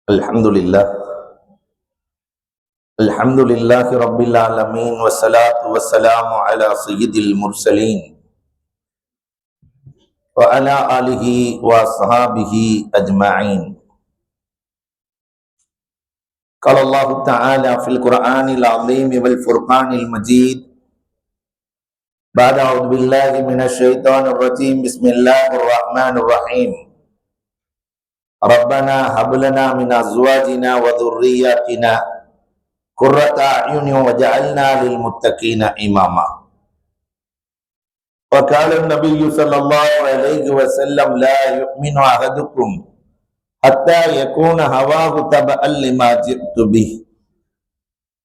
الحمد لله رب العالمين والصلاة والسلام على سيد المرسلين وعلى آله وصحابه أجمعين. قال الله تعالى في القرآن العظيم والفرقان المجيد بعد أعوذ بالله من الشيطان الرجيم بسم الله الرحمن الرحيم. ربنا هب لنا من أزواجنا وذرياتنا قرة أعين وجعلنا للمتقين إماما. وقال النبي صلى الله عليه وسلم لا يؤمن أحدكم حتى يكون هواه تبعا لما جئت به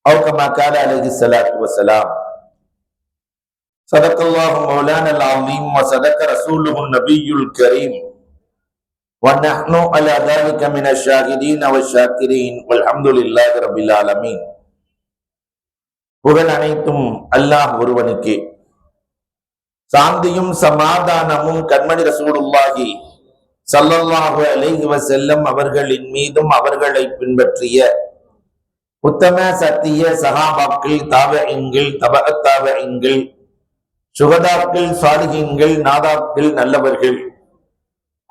أو كما قال عليه الصلاة والسلام. صدق الله مولانا العظيم وصدق رسوله النبي الكريم ونحن على ذلك من الشاهدين والشاكرين والحمد لله رب العالمين. புகழ் அனைத்தும் அல்லாஹ் ஒருவனுக்கே. சாந்தியும் சமாதானமும் கண்மணி ரசூலுல்லாஹி ஸல்லல்லாஹு அலைஹி வஸல்லம் அவர்களின் மீதும் அவர்களை பின்பற்றிய உத்தம சத்திய சஹாபாக்கள், தாபஈன்கள், தபஅத் தாபஈன்கள், சுஹதாக்கள், சாலிஹீன்கள், நாதாக்கள், நல்லவர்கள்,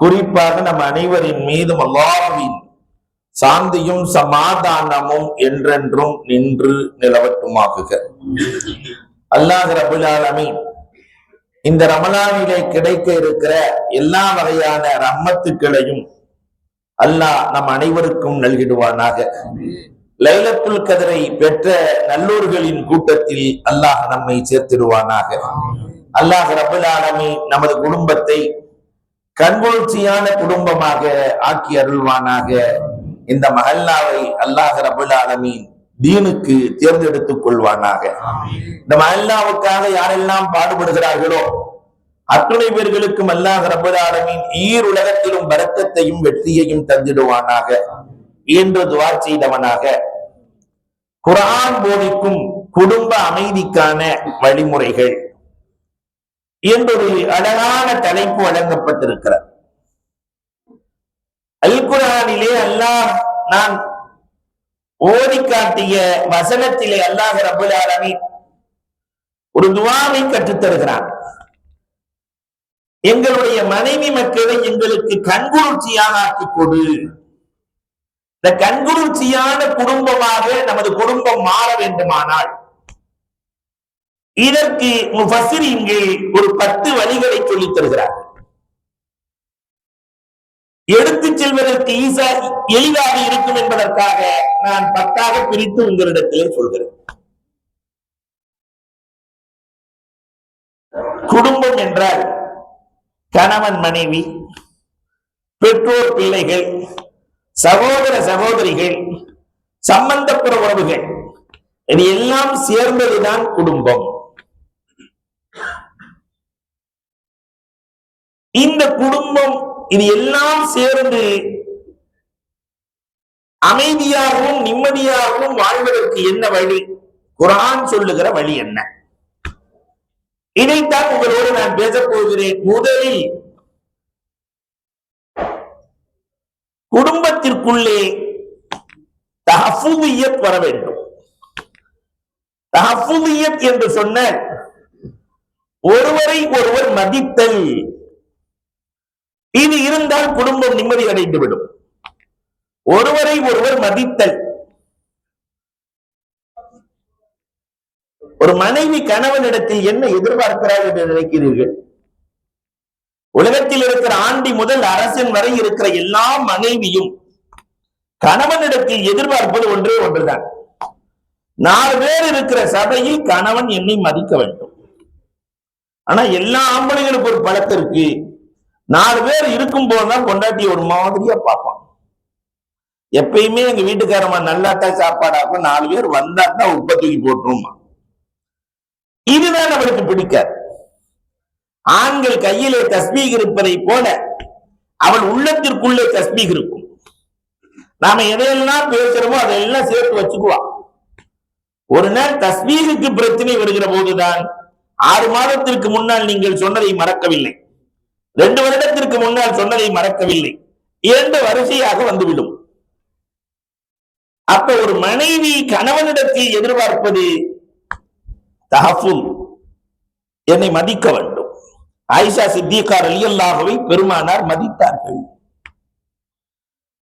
குறிப்பாக நம் அனைவரின் மீதும் அல்லாஹ்வின் சாந்தியும் சமாதானமும் என்றென்றும் நின்று நிலவட்டுமாகுக. அல்லாஹ் ரப்பல் ஆலமீன் இந்த ரமலானிலே கிடைக்க இருக்கிற எல்லா வகையான ரஹ்மத்துக்களையும் அல்லாஹ் நம் அனைவருக்கும் நல்கிடுவானாக. லைலத்துல் கத்ரை பெற்ற நல்லோர்களின் கூட்டத்தில் அல்லாஹ் நம்மை சேர்த்திடுவானாக. அல்லாஹ் ரப்பல் ஆலமீன் நமது குடும்பத்தை கண்குளிர்ச்சியான குடும்பமாக ஆக்கி அருள்வானாக. இந்த மஹல்லாவை அல்லாஹ் ரப்பல் ஆலமீன் தீனுக்கு தேர்ந்தெடுத்துக் கொள்வானாக. இந்த மஹல்லாவுக்காக யாரெல்லாம் பாடுபடுகிறார்களோ அத்துணை பேர்களுக்கும் அல்லாஹ் ரப்பல் ஆலமீன் ஈருலகத்திலும் பரக்கத்தையும் வெற்றியையும் தந்திடுவானாக என்று துஆ செய்தவனாக, குர்ஆன் போதிக்கும் குடும்ப அமைதிக்கான வழிமுறைகள் என்றொரு அழகான தலைப்பு வழங்கப்பட்டிருக்கிறார். அல் குர்ஆனிலே அல்லாஹ் நான் ஓதி காட்டிய வசனத்திலே அல்லாஹ் ரப்பல் ஆலமீன் ஒரு துஆவை கற்றுத் தருகிறான். எங்களுடைய மனைவி மக்களை எங்களுக்கு கண்குளிர்ச்சியாக ஆக்கிக் கொடு. இந்த கண்குளிர்ச்சியான குடும்பமாக நமது குடும்பம் மாற வேண்டுமானால் இதற்கு முஃபஸ்ஸிரீன்கள் ஒரு 10 வழிகளை சொல்லித் தருகிறார். எடுத்துச் செல்வதற்கு எளிதாக இருக்கும் என்பதற்காக நான் 10ஆக பிரித்து உங்களிடத்திலே சொல்கிறேன். குடும்பம் என்றால் கணவன் மனைவி, பெற்றோர் பிள்ளைகள், சகோதர சகோதரிகள், சம்பந்தப்புற உறவுகள், இது எல்லாம் சேர்ந்ததுதான் குடும்பம். இந்த குடும்பம் இது எல்லாம் சேர்ந்து அமைதியாகவும் நிம்மதியாகவும் வாழ்வதற்கு என்ன வழி? குர்ஆன் சொல்லுகிற வழி என்ன? இதைத்தான் உங்களோடு நான் பேசப் போகிறேன். முதலில் குடும்பத்திற்குள்ளே தஹஃபுதியத் வர வேண்டும். தஹஃபுதியத் என்று சொன்ன ஒருவரை ஒருவர் மதித்தல், இது இருந்தால் குடும்பம் நிம்மதி அடைந்து விடும். ஒருவரை ஒருவர் மதித்தல். ஒரு மனைவி கணவனிடத்தில் என்ன எதிர்பார்க்கிறார் என்று நினைக்கிறீர்கள்? உலகத்தில் இருக்கிற ஆண்டி முதல் அரசன் வரை இருக்கிற எல்லா மனைவியும் கணவனிடத்தில் எதிர்பார்ப்பது ஒன்றே ஒன்றுதான். 4 பேர் இருக்கிற சபையில் கணவன் என்னை மதிக்க வேண்டும். ஆனா எல்லா ஆம்பளைகளுக்கு ஒரு பழக்கம் இருக்கு. 4 பேர் இருக்கும் போதுதான் பொண்டாட்டி ஒரு மாதிரியா பார்ப்பான். எப்பயுமே எங்க வீட்டுக்காரமா நல்லாத்தான் சாப்பாடாக்கும், 4 பேர் வந்தாத்தான் உப்பை தூக்கி போட்டுருமா. இதுதான் அவருக்கு பிடிக்காது. ஆண்கள் கையிலே தஸ்பீக் இருப்பதை போல அவள் உள்ளத்திற்குள்ளே தஸ்பீக் இருக்கும். நாம எதையெல்லாம் பேசுறோமோ அதையெல்லாம் சேர்த்து வச்சுக்குவான். ஒரு நாள் தஸ்பீகுக்கு பிரச்சனை வருகிற போதுதான் 6 மாதத்திற்கு முன்னால் நீங்கள் சொன்னதை மறக்கவில்லை, 2 வருடத்திற்கு முன்னால் சொன்னதை மறக்கவில்லை, 2 வரிசையாக வந்துவிடும். அப்ப ஒரு மனைவி கணவனிடத்தில் எதிர்பார்ப்பது தஹஃபுல், என்னை மதிக்க வேண்டும். ஆயிஷா சித்திகா ரலியல்லாஹுவை பெருமானார் மதித்தார்கள்.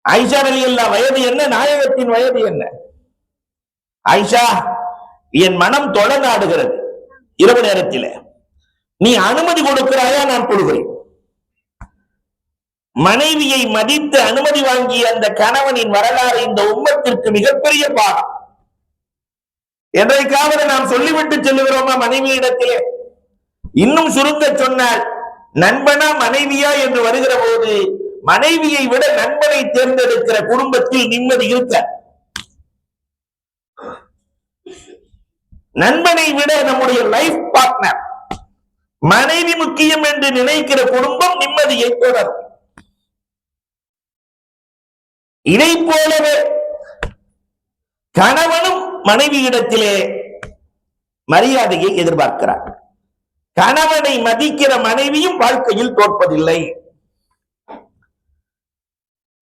ஆயிஷா ரலியல்லாஹு வயது என்ன, நாயகத்தின் வயது என்ன? ஆயிஷா, என் மனம் தொழ நாடுகிறது, இரவு நேரத்தில் நீ அனுமதி கொடுக்கிறாயா? நான் கொள்கிறேன். மனைவியை மதித்து அனுமதி வாங்கிய அந்த கணவனின் வரலாறு இந்த உம்மத்திற்கு மிகப்பெரிய பாடம். என்றைக்காவது நாம் சொல்லிவிட்டு செல்லுகிறோமா மனைவியிடத்திலே? இன்னும் சுருங்க சொன்னால், நண்பனா மனைவியா என்று வருகிற போது மனைவியை விட நண்பனை தேர்ந்தெடுக்கிற குடும்பத்தில் நிம்மதி இருக்க, நண்பனை விட நம்முடைய லைஃப் பார்ட்னர் மனைவி முக்கியம் என்று நினைக்கிற குடும்பம் நிம்மதியை தொடரும். இதை போலவே கணவனும் மனைவியிடத்திலே மரியாதையை எதிர்பார்க்கிறார். கணவனை மதிக்கிற மனைவியும் வாழ்க்கையில் தோற்பதில்லை.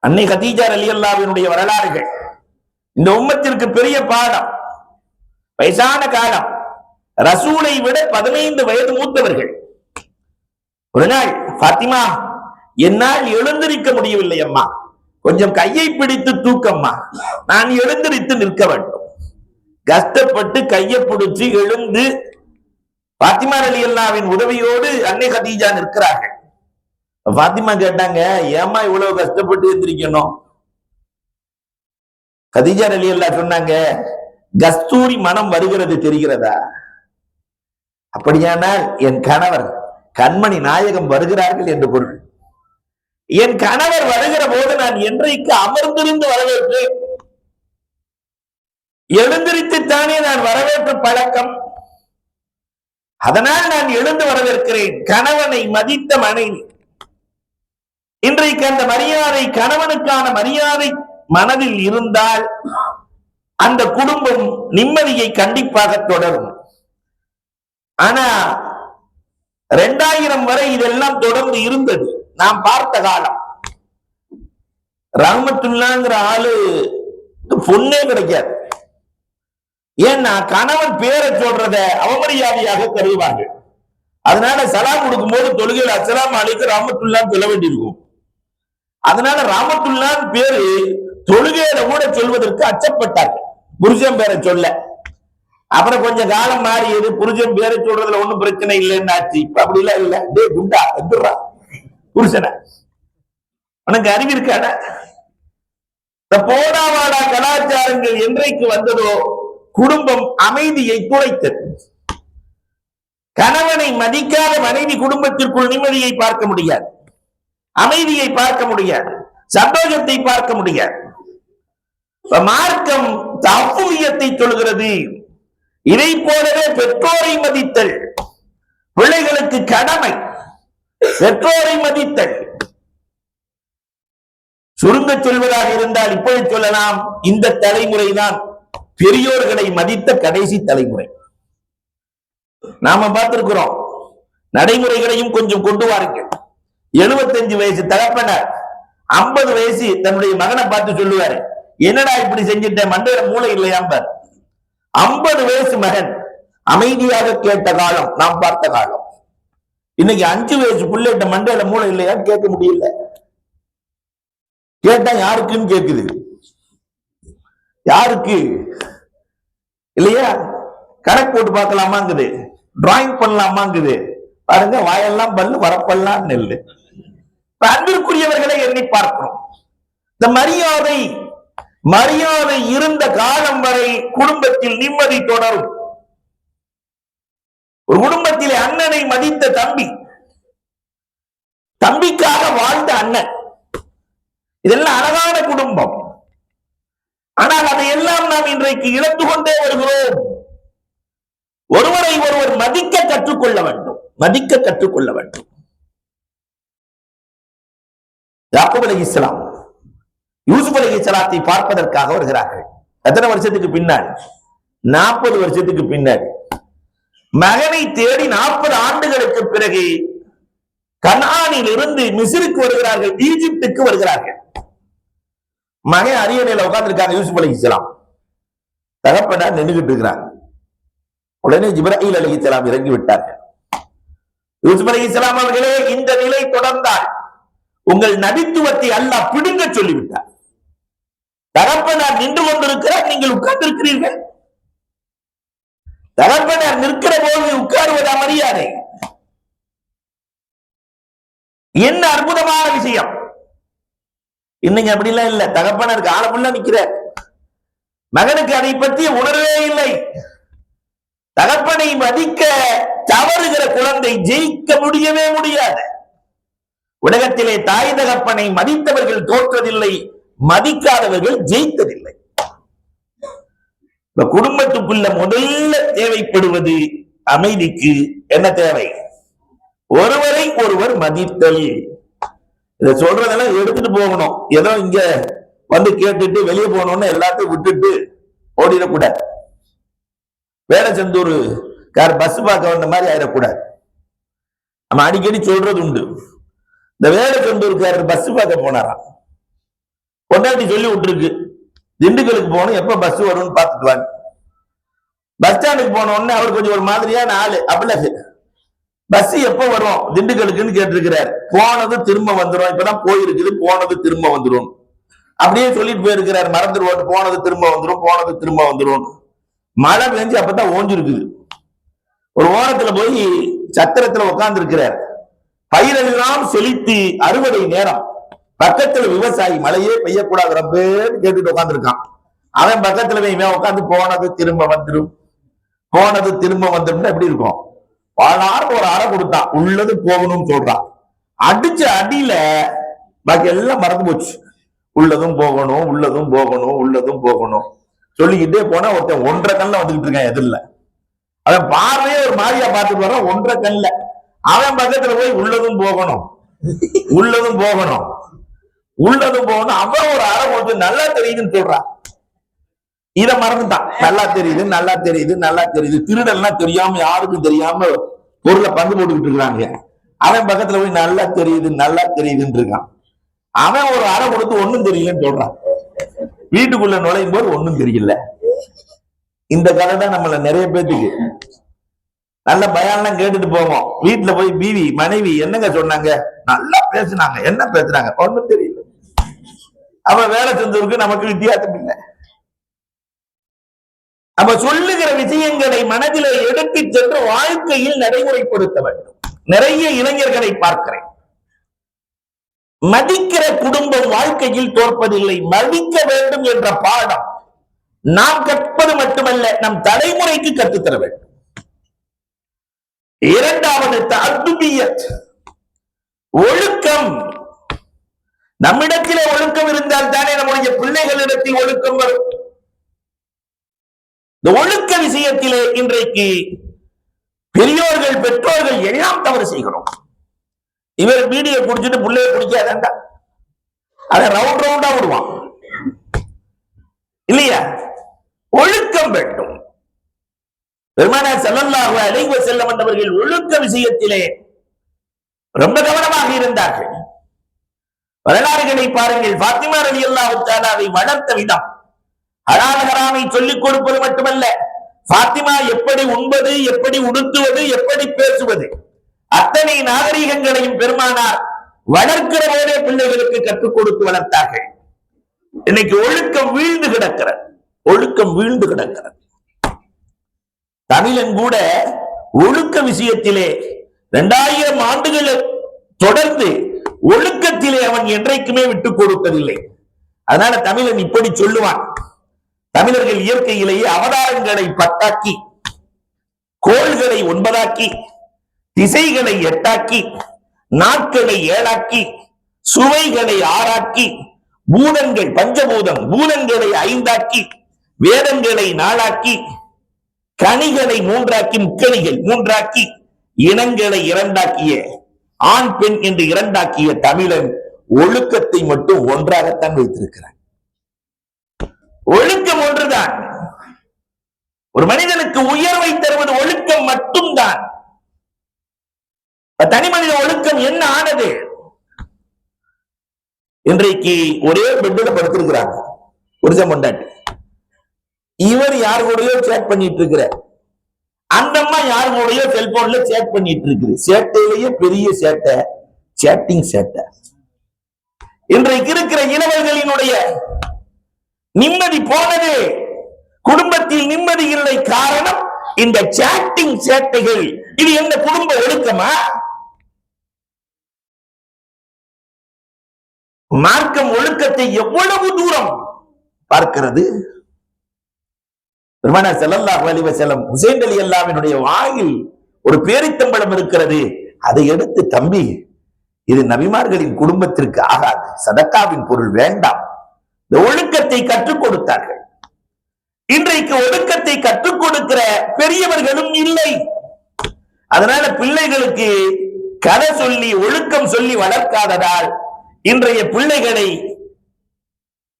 அன்னை கதீஜா ரலியல்லாஹுவினுடைய வரலாறுகள் இந்த உம்மத்திற்கு பெரிய பாடம். வயசான காலம், ரசூலை விட 15 வயது மூத்தவர்கள். ஒரு நாள், பாத்திமா, என்னால் எழுந்திருக்க முடியவில்லை அம்மா, கொஞ்சம் கையை பிடித்து தூக்கம்மா, நான் எழுந்திருத்து நிற்க வேண்டும். கஷ்டப்பட்டு கையை பிடிச்சு எழுந்து பாத்திமா ரலியல்லாஹுவின் உதவியோடு அன்னை கதீஜா நிற்கிறார்கள். பாத்திமா கேட்டாங்க, ஏமா இவ்வளவு கஷ்டப்பட்டு எந்திரிக்கணும்? கதீஜா ரலியல்லாஹு சொன்னாங்க, கஸ்தூரி மனம் வருகிறது தெரிகிறதா? அப்படியானால் என் கணவர் கண்மணி நாயகம் வருகிறார்கள் என்று பொருள். என் கணவர் வருகிற போது நான் என்றைக்கு அமர்ந்திருந்து வரவேற்பேன்? எழுந்திருத்துத்தானே நான் வரவேற்று பழக்கம். அதனால் நான் எழுந்து வரவேற்கிறேன். கணவனை மதித்த மனைவி. இன்றைக்கு அந்த மரியாதை, கணவனுக்கான மரியாதை மனதில் இருந்தால் அந்த குடும்பம் நிம்மதியை கண்டிப்பாக தொடரும். ஆனா 2000 வரை இதெல்லாம் தொடர்ந்து இருந்தது. நாம் பார்த்த காலம். ரஹ்மத்துல்லாங்கிற ஆளு பொண்ணே கிடைக்காது. ஏன்னா கணவன் பேரை சொல்றத அவமரியாதையாக கருதுவார்கள். அதனால சலாம் கொடுக்கும் போது தொழுகையில் அஸ்ஸலாமு அலைக்கும் ரஹ்மத்துல்லான்னு சொல்ல வேண்டியிருக்கும். அதனால ரஹ்மத்துல்லான்னு பேரு தொழுகையில கூட சொல்வதற்கு அச்சப்பட்டார்கள், புருஷன் பேரை சொல்ல. அப்புறம் கொஞ்சம் காலம் மாறியது, புருஷன் பேரை சொல்றதுல ஒண்ணும் பிரச்சனை இல்லைன்னு ஆச்சு. இப்ப அப்படி எல்லாம் இல்ல. டே குண்டா எந்துடுறா புருஷனை, உனக்கு அறிவு இருக்கான? இந்த போடாவாடா கலாச்சாரங்கள் என்றைக்கு வந்ததோ குடும்பம் அமைதியை குலைத்தது. கணவனை மதிக்காத மனைவி குடும்பத்திற்குள் நிம்மதியை பார்க்க முடியாது, அமைதியை பார்க்க முடியாது, சந்தோஷத்தை பார்க்க முடியாது. மார்க்கம் தஃபூயத்தை சொல்கிறது. இதை போலவே பெற்றோரை மதித்தல் பிள்ளைகளுக்கு கடமை. பெற்றோரை மதித்தல். சுருங்க சொல்வதாக இருந்தால் இப்படி சொல்லலாம், இந்த தலைமுறைதான் பெரியோர்களை மதித்த கடைசி தலைமுறை. நாம பார்த்திருக்கிறோம். நடைமுறைகளையும் கொஞ்சம் கொண்டு வாருங்கள். 75 வயசு தகப்பனர் 50 வயசு தன்னுடைய மகனை பார்த்து சொல்லுவாரு, என்னடா இப்படி செஞ்சிட்ட, மண்டையில மூளை இல்லையாம்பார். 50 வயசு மகன் அமைதியாக கேட்ட காலம் நாம் பார்த்த காலம். இன்னைக்கு 5 வயசு பிள்ளைகிட்ட மண்டையில மூளை இல்லையான்னு கேட்க முடியல. கேட்டா யாருக்குன்னு கேக்குது, யாருக்கு இல்லையா? கணக்கு போட்டு பார்க்கலாமாங்குது, டிராயிங் பண்ணலாமாங்குது. பாருங்க, வாயெல்லாம் பல்லு, வரப்பெல்லாம் நெல்லு. அன்பிற்குரியவர்களை எண்ணி பார்க்கிறோம். இந்த மரியாதை இருந்த காலம் வரை குடும்பத்தில் நிம்மதி தொடரும். ஒரு குடும்பத்திலே அண்ணனை மதித்த தம்பி, தம்பிக்காக வாழ்ந்த அண்ணன், இதெல்லாம் அழகான குடும்பம். ஆனால் அதையெல்லாம் நாம் இன்றைக்கு இழந்து கொண்டே வருகிறோம். ஒருவரை ஒருவர் மதிக்க கற்றுக்கொள்ள வேண்டும், மதிக்க கற்றுக்கொள்ள வேண்டும். யாக்கூப் அலைஹிஸ்ஸலாம் யூசுப் அலைஹிஸ்ஸலாத்தை பார்ப்பதற்காக வருகிறார்கள். எத்தனை வருஷத்துக்கு பின்னாடி? 40 வருஷத்துக்கு பின்னாடி. மகனை தேடி 40 ஆண்டுகளுக்கு பிறகு கனானில் இருந்து மிஸ்ருக்கு வருகிறார்கள், ஈஜிப்டுக்கு வருகிறார்கள். மகன் அரியணையில உட்கார்ந்து இருக்காங்க யூசுப் அலைஹிஸ்ஸலாம். தகப்பனார் நின்றுகிட்டு இருக்கிறாங்க. உடனே ஜிப்ராயில் அலைஹிஸ்ஸலாம் இறங்கி விட்டார்கள். யூசுப் அலைஹிஸ்ஸலாம் அவர்களே, இந்த நிலை தொடர்ந்தால் உங்கள் நபித்துவத்தை அல்லாஹ் பிடுங்க சொல்லிவிட்டார். தகப்பனார் நின்று கொண்டிருக்கிறார், நீங்கள் உட்கார்ந்திருக்கிறீர்கள். தகப்பனார் நிற்கிற போது உட்காருவதா மரியாதை? என்ன அற்புதமான விஷயம்! இன்னைக்கு அப்படிலாம் இல்ல. தகப்பனாருக்கு ஆளப்புள்ள நிக்கிறார், மகனுக்கு அதை பற்றிய உணர்வே இல்லை. தகப்பனை மதிக்க தவறுகிற குழந்தை ஜெயிக்க முடியவே முடியாது. உலகத்திலே தாய் தகப்பனை மதித்தவர்கள் தோற்றதில்லை, மதிக்காதவர்கள் ஜெயித்ததில்லை. குடும்பத்துக்குள்ள முதல்ல தேவைப்படுவது அமைதிக்கு என்ன தேவை? ஒருவரை ஒருவர் மதித்தல். இதை சொல்றதெல்லாம் எடுத்துட்டு போகணும். ஏதோ இங்க வந்து கேட்டுட்டு வெளியே போகணும்னு எல்லாத்தையும் விட்டுட்டு ஓடிடக்கூடாது. வேடச்சந்தூர் பஸ் பார்க்க வந்த மாதிரி ஆயிடக்கூடாது. நம்ம அடிக்கடி சொல்றது உண்டு. இந்த வேடச்சந்தூர்காரர் பஸ் பார்க்க போனாராம். கொண்டாட்டி சொல்லி விட்டுருக்கு, திண்டுக்கலுக்கு போகணும், எப்ப பஸ் வரும்னு பார்த்துட்டு வாங்க. பஸ் ஸ்டாண்டுக்கு போன உடனே அவர் கொஞ்சம் ஒரு மாதிரியான ஆளு, அவ்வளவு பஸ் எப்ப வரும் திண்டுக்கலுக்குன்னு கேட்டிருக்கிறார். போனது திரும்ப வந்துடும், இப்பதான் போயிருக்குது, போனது திரும்ப வந்துடும் அப்படியே சொல்லிட்டு போயிருக்கிறார். மறந்துடுவோம், போனது திரும்ப வந்துடும், போனது திரும்ப வந்துடும். மழை பெஞ்சு அப்பதான் ஓஞ்சிருக்குது. ஒரு ஓரத்துல போய் சத்திரத்துல உட்கார்ந்து இருக்கிறார். பயிரெல்லாம் செழித்து அறுவடை நேரம். பக்கத்துல விவசாயி மழையே பெய்யக்கூடாது ரப்பேன்னு கேட்டுட்டு உட்கார்ந்து இருக்கான். அவன் பக்கத்துல போய் உட்காந்து போனது திரும்ப வந்துடும், போனது திரும்ப வந்துடும். எப்படி இருக்கும்? வாழ்நாள் ஒரு அறை கொடுத்தான், உள்ளது போகணும்னு சொல்றான். அடிச்ச அடியில பாக்கி எல்லாம் மறந்து போச்சு. உள்ளதும் போகணும், உள்ளதும் போகணும், உள்ளதும் போகணும் சொல்லிக்கிட்டே போனா ஒருத்தன் 1.5 கண்ணில் வந்துகிட்டு இருக்கான் எதிரில. அவன் பார்வையே ஒரு மாதிரியா பார்த்துட்டு வரான் 1.5 கண்ணில். அவன் பக்கத்துல போய் உள்ளதும் போகணும், உள்ளதும் போகணும், உள்ளதும் போகணும். அவன் ஒரு அறை கொடுத்து நல்லா தெரியுதுன்னு சொல்றான். இத மறந்துட்டான். நல்லா தெரியுது, நல்லா தெரியுது, நல்லா தெரியுது. திருடெல்லாம் தெரியாம, யாருக்கும் தெரியாம பொருளை பங்கு போட்டுக்கிட்டு இருக்கிறாங்க. அவன் பக்கத்துல போய் நல்லா தெரியுது, நல்லா தெரியுதுன்னு இருக்கான். அவன் ஒரு அறை கொடுத்து ஒண்ணும் தெரியலன்னு சொல்றான். வீட்டுக்குள்ள நுழையும் போது ஒண்ணும் தெரியல. இந்த கதை தான் நம்மள நிறைய பேத்துக்கு. நல்ல பயான்லாம் கேட்டுட்டு போவோம். வீட்டுல போய் பீவி மனைவி என்னங்க சொன்னாங்க, நல்லா பேசுனாங்க, என்ன பேசுறாங்க ஒண்ணும் தெரியல. அவன் வேலை செஞ்சவருக்கு நமக்கு வித்தியாசம் இல்லை. அப்ப சொல்லுகிற விஷயங்களை மனதிலே எடுத்து சென்று வாழ்க்கையில் நடைமுறைப்படுத்த வேண்டும். நிறைய இளைஞர்களை பார்க்கிறேன். மதிக்கிற குடும்பம் வாழ்க்கையில் தோற்பதில்லை. மதிக்க வேண்டும் என்ற பாடம் நாம் கற்பது மட்டுமல்ல, நம் தலைமுறைக்கு கற்றுத்தர வேண்டும். இரண்டாவது தஅத்துபியத், ஒழுக்கம். நம்மிடத்திலே ஒழுக்கம் இருந்தால் தானே நம்முடைய பிள்ளைகளிடத்தில் ஒழுக்கம் வரும். இந்த ஒழுக்க விஷயத்திலே இன்றைக்கு பெரியோர்கள் பெற்றோர்கள் எல்லாம் தவறு செய்கிறோம். இவர் பீடியை குடிச்சிட்டு பிள்ளைய குடிக்காதா, அதை ரவுண்ட் ரவுண்டா விடுவான் இல்லையா? ஒழுக்கம் வேண்டும். பெருமானார் ஸல்லல்லாஹு அலைஹி வஸல்லம் அவர்கள் ஒழுக்க விஷயத்திலே ரொம்ப கவனமாக இருந்தார்கள். வரலாறுகளை பாருங்கள். ஃபாத்திமா ரலியல்லாஹு தஆலாவை வளர்த்த விதம், ஹலால் ஹராமை சொல்லிக் கொடுப்பது மட்டுமல்ல, ஃபாத்திமா எப்படி உண்பது, எப்படி உடுத்துவது, எப்படி பேசுவது, அத்தனை நாகரீகங்களையும் பெருமானார் வளர்க்கிற போதே பிள்ளைகளுக்கு கற்றுக் கொடுத்து வளர்த்தார்கள். இன்னைக்கு ஒழுக்கம் வீழ்ந்து கிடக்கிறது, ஒழுக்கம் வீழ்ந்து கிடக்கிறது. தமிழன் கூட ஒழுக்க விஷயத்திலே 2000 ஆண்டுகள் தொடர்ந்து ஒழுக்கத்திலே அவன் என்றைக்குமே விட்டுக் கொடுப்பதில்லை. அதனால தமிழன் இப்படி சொல்லுவான், தமிழர்கள் இயற்கையிலேயே அவதாரங்களை 10ஆக்கி, கோள்களை 9ஆக்கி, திசைகளை 8ஆக்கி, நாட்களை 7ஆக்கி, சுவைகளை 6ஆக்கி, பூதங்கள் பஞ்சபூதம் பூதங்களை 5ஆக்கி, வேதங்களை 4ஆக்கி, கனிகளை 3ஆக்கி, முக்கணிகள் 3ஆக்கி, இனங்களை 2ஆக்கிய, ஆண் பெண் என்று 2ஆக்கிய தமிழன் ஒழுக்கத்தை மட்டும் 1ஆகத்தான் வைத்திருக்கிறார். ஒழுக்கம் ஒன்றுதான். ஒரு மனிதனுக்கு உயர்வை தருவது ஒழுக்கம் மட்டும்தான். தனி மனித ஒழுக்கம் என்ன ஆனது? இன்றைக்கு ஒரே பெட்டில் படுத்திருக்கிறாங்க புருஷன் பொண்டாட்டி. இவர் யார் கூடயோ சேட் பண்ணிட்டு இருக்கிற, அந்த அம்மா யார் கூடயோ செல்போன்ல சேட் பண்ணிட்டு இருக்குது. சேட்டையிலேயே பெரிய சேட்டை சேட்டிங் சேட்டை. இன்றைக்கு இருக்கிற இளவல்களினுடைய நிம்மதி போனது, குடும்பத்தில் நிம்மதி இல்லை. காரணம் இந்த சேட்டிங் சேட்டைகள். இது என்ன குடும்ப ஒழுக்கமா? மார்க்கம் ஒழுக்கத்தை எவ்வளவு தூரம் பார்க்கிறது. பெருமானார் ஸல்லல்லாஹு அலைஹி வஸல்லம் ஹுசைன் ரலியல்லாஹுவினுடைய வாயில் ஒரு பேரித்தம்பழம் இருக்கிறது. அதை எடுத்து, தம்பி இது நபிமார்களின் குடும்பத்திற்கு ஆகாது, சதக்காவின் பொருள் வேண்டாம், இந்த ஒழுக்கத்தை கற்றுக் கொடுத்தார்கள். இன்றைக்கு ஒழுக்கத்தை கற்றுக் கொடுக்கிற பெரியவர்களும் இல்லை. அதனால பிள்ளைகளுக்கு கதை சொல்லி ஒழுக்கம் சொல்லி வளர்க்காததால் இன்றைய பிள்ளைகளை